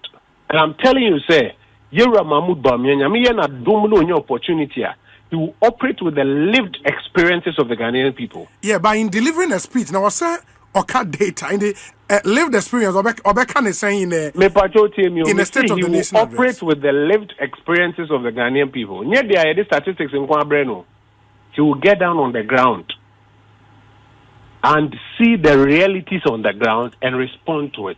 And I'm telling you, say, Yera Mahmoud Bamiya, me na domulo any opportunity to operate with the lived experiences of the Ghanaian people. Yeah, but in delivering a speech, now I say, okay, data in the lived experience, Obeka is saying in the state of the nation. Operate with the lived experiences of the Ghanaian people. Near the statistics in Kwabreno, he will get down on the ground and see the realities on the ground and respond to it.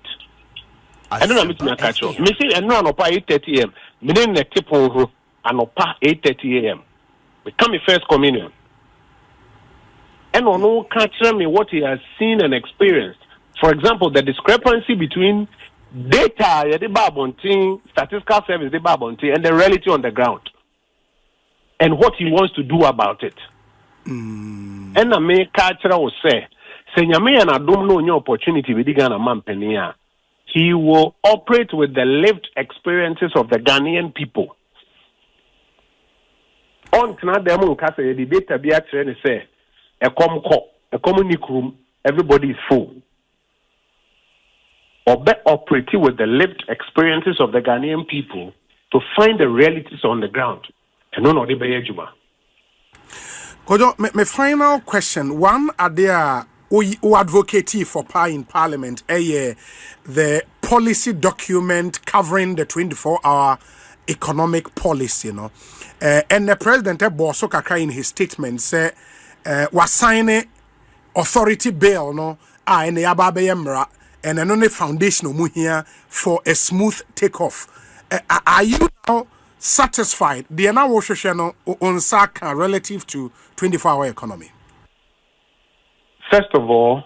I don't know if I'm catch up. Me say, and no, 8:30 a.m. Me ne tipo and 8:30 a.m. Become first communion. And on catch me what he has seen and experienced. For example, the discrepancy between data, statistical service, and the reality on the ground. And what he wants to do about it. And I may catch will say, Senyame and I don't know your opportunity with the Ghana man. He will operate with the lived experiences of the Ghanaian people. On Canada, the data be actually say, a Nkrumah, everybody is full. Or be operating with the lived experiences of the Ghanaian people to find the realities on the ground. And no, the Bayajuma. Kojo, my final question. One, are there who advocate for power in Parliament? The policy document covering the 24-hour economic policy, and the president also in his statement say was signing authority bill and the Ababeyemra and another foundation here for a smooth takeoff. Are you now satisfied? The now on SACA relative to 24-hour economy. First of all,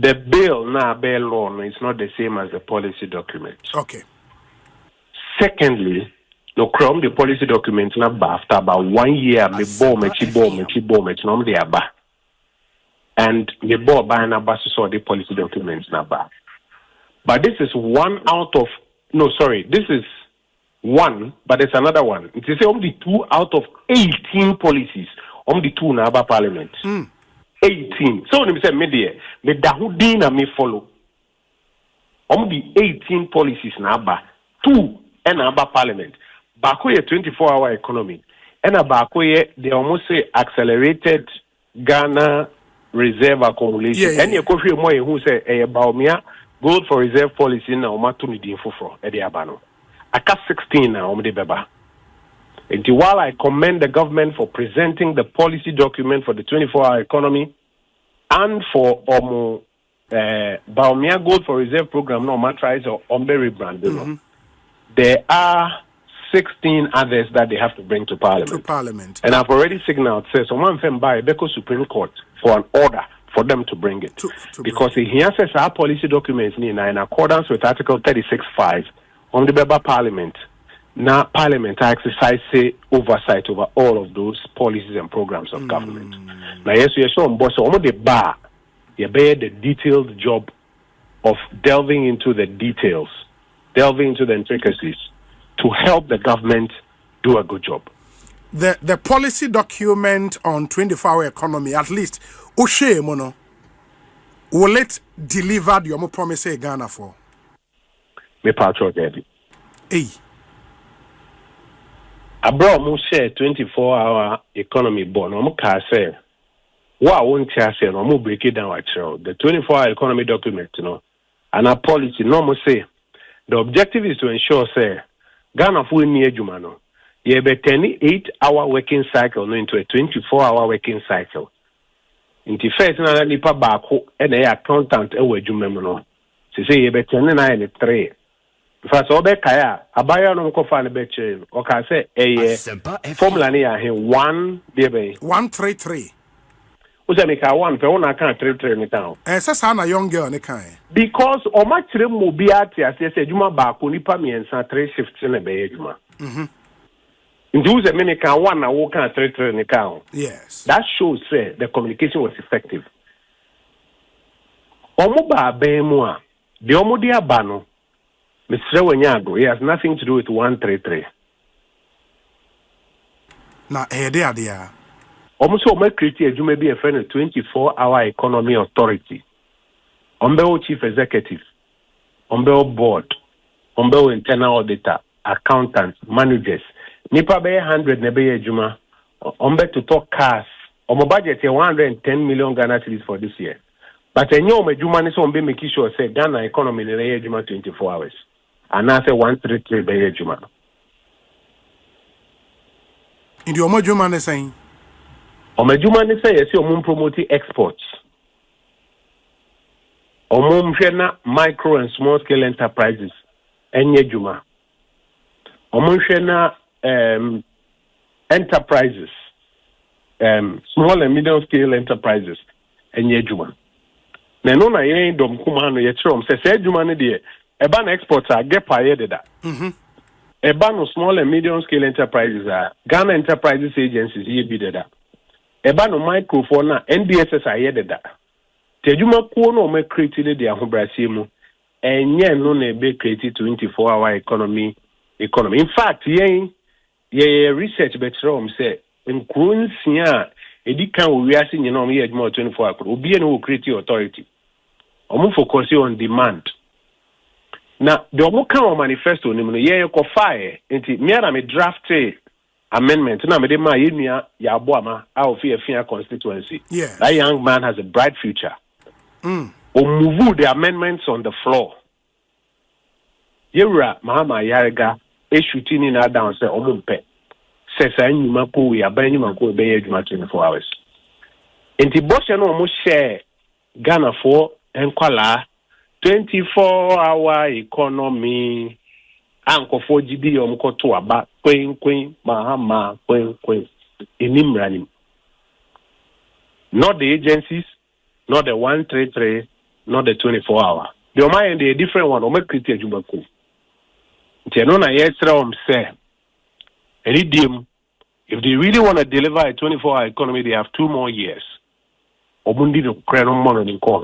the bill now bill law is not the same as the policy document. Okay. Secondly, no chrome the policy document now after about 1 year me bomb no the aba. And the bomb by na bass so the policy documents now ba. But this is one out of this is one, but there's another one. It is only 2 out of 18 policies. Only 2 na aba parliament. 18. So when we say media, me dahudi na me follow. Only 18 policies na aba. 2 and aba parliament. Bako ye 24-hour economy. And bako ye they almost say accelerated Ghana reserve accumulation. And ye kofi mo ye who say baomia gold for reserve policy na omatu ni dinfofro e de abano. Aka 16 na omde beba. And while I commend the government for presenting the policy document for the 24-hour economy and for Baumia Gold for Reserve program, no matter or Ombe rebrand, there are 16 others that they have to bring to Parliament. And I've already signaled, says, someone can buy Beko Supreme Court for an order for them to bring it. Because he says our policy documents in accordance with Article 36.5 on the Beba Parliament. Now, Parliament exercise oversight over all of those policies and programs of government. Now, yes, we are sure on the bar, you bear the detailed job of delving into the details, delving into the intricacies to help the government do a good job. The policy document on 24-hour economy, at least, Oshe Mono, will it deliver the promise Ghana for? Me patro Debbie. Hey. Abroad mo share 24-hour economy born. Mo ka say, what won't you say? No mo break it down actually. The 24-hour economy document, and our policy. No mo say the objective is to ensure say Ghana full ni ejuma no. You be 8-hour working cycle into a 24-hour working cycle. In the first na nipa baako and a accountant e we ejuma no. Say you be 3. In fact, Obekaya, Abaya no kofa ne beche, o ka say formula ni ahe 1 debe 133. O say make 1 pe una kan 33 ni town. Say na young girl ne kan. Because o ma kire mo bi ati ase say adwuma ba ko nipa miensa 3 shifts na be adwuma. Ndu say me kan 1 na wo kan 33 ni kan. Yes. That shows say the communication was effective. Omo ba ben mu a, de omo di aba no Mr. Wanyago, it has nothing to do with 133. Now, there. Almost all my criteria, you may be a friend of 24-hour economy authority. Ombeo chief executive, Ombeo board, Ombeo internal auditor, accountants, managers. Nipa be 100 nebe juma. Ombe to talk cash. Omo budget 110 million Ghana cedis for this year. But I know my juma is on be making sure say Ghana economy in the juma 24 hours. And I say 133 by juma. In the Omo Juma is saying? Omo Juma is saying, yes, Omo promoting exports. Omo mshena micro and small scale enterprises. Enye Juma. Omo mshena enterprises. Small and medium scale enterprises. Enye Juma. Neno na yen dom kumano yetrom se Juma ne de eba na exports are get paye de da. Eba no small and medium scale enterprises are Ghana Enterprises Agencies ye bi de da. Eba no micro for na NDC are de da. Te Juma ko no me create de ahobrase mu enye no na be create 24-hour economy. In fact, ye research betrom say Nkrumah edi kan we are seeing no me 24 hours. Obi no create authority. Omo focus on demand. Now, the Omo kan manifesto ni no ye ko fire enti me na me draft amendment na me de ma yenia ya aboama a of Efia constituency. Yeah. That young man has a bright future. Move the amendments on the floor. Yewra Mahama Yarega shooting na down say Omo pe. Says anyuma ko we abanyuma ko be adwuma 24 hours. Enti boshe no Omo share Ghana for enkwala 24-hour economy anko for GD omko aba kwen Mahama kwen inimranim. Not the agencies, not the 133, not the 24-hour. The Omayan the different one. Ome Kriti Jumako. Tenona yesra say. If they really want to deliver a 24-hour economy, they have 2 more years. Omundi no kreno mono ni ko.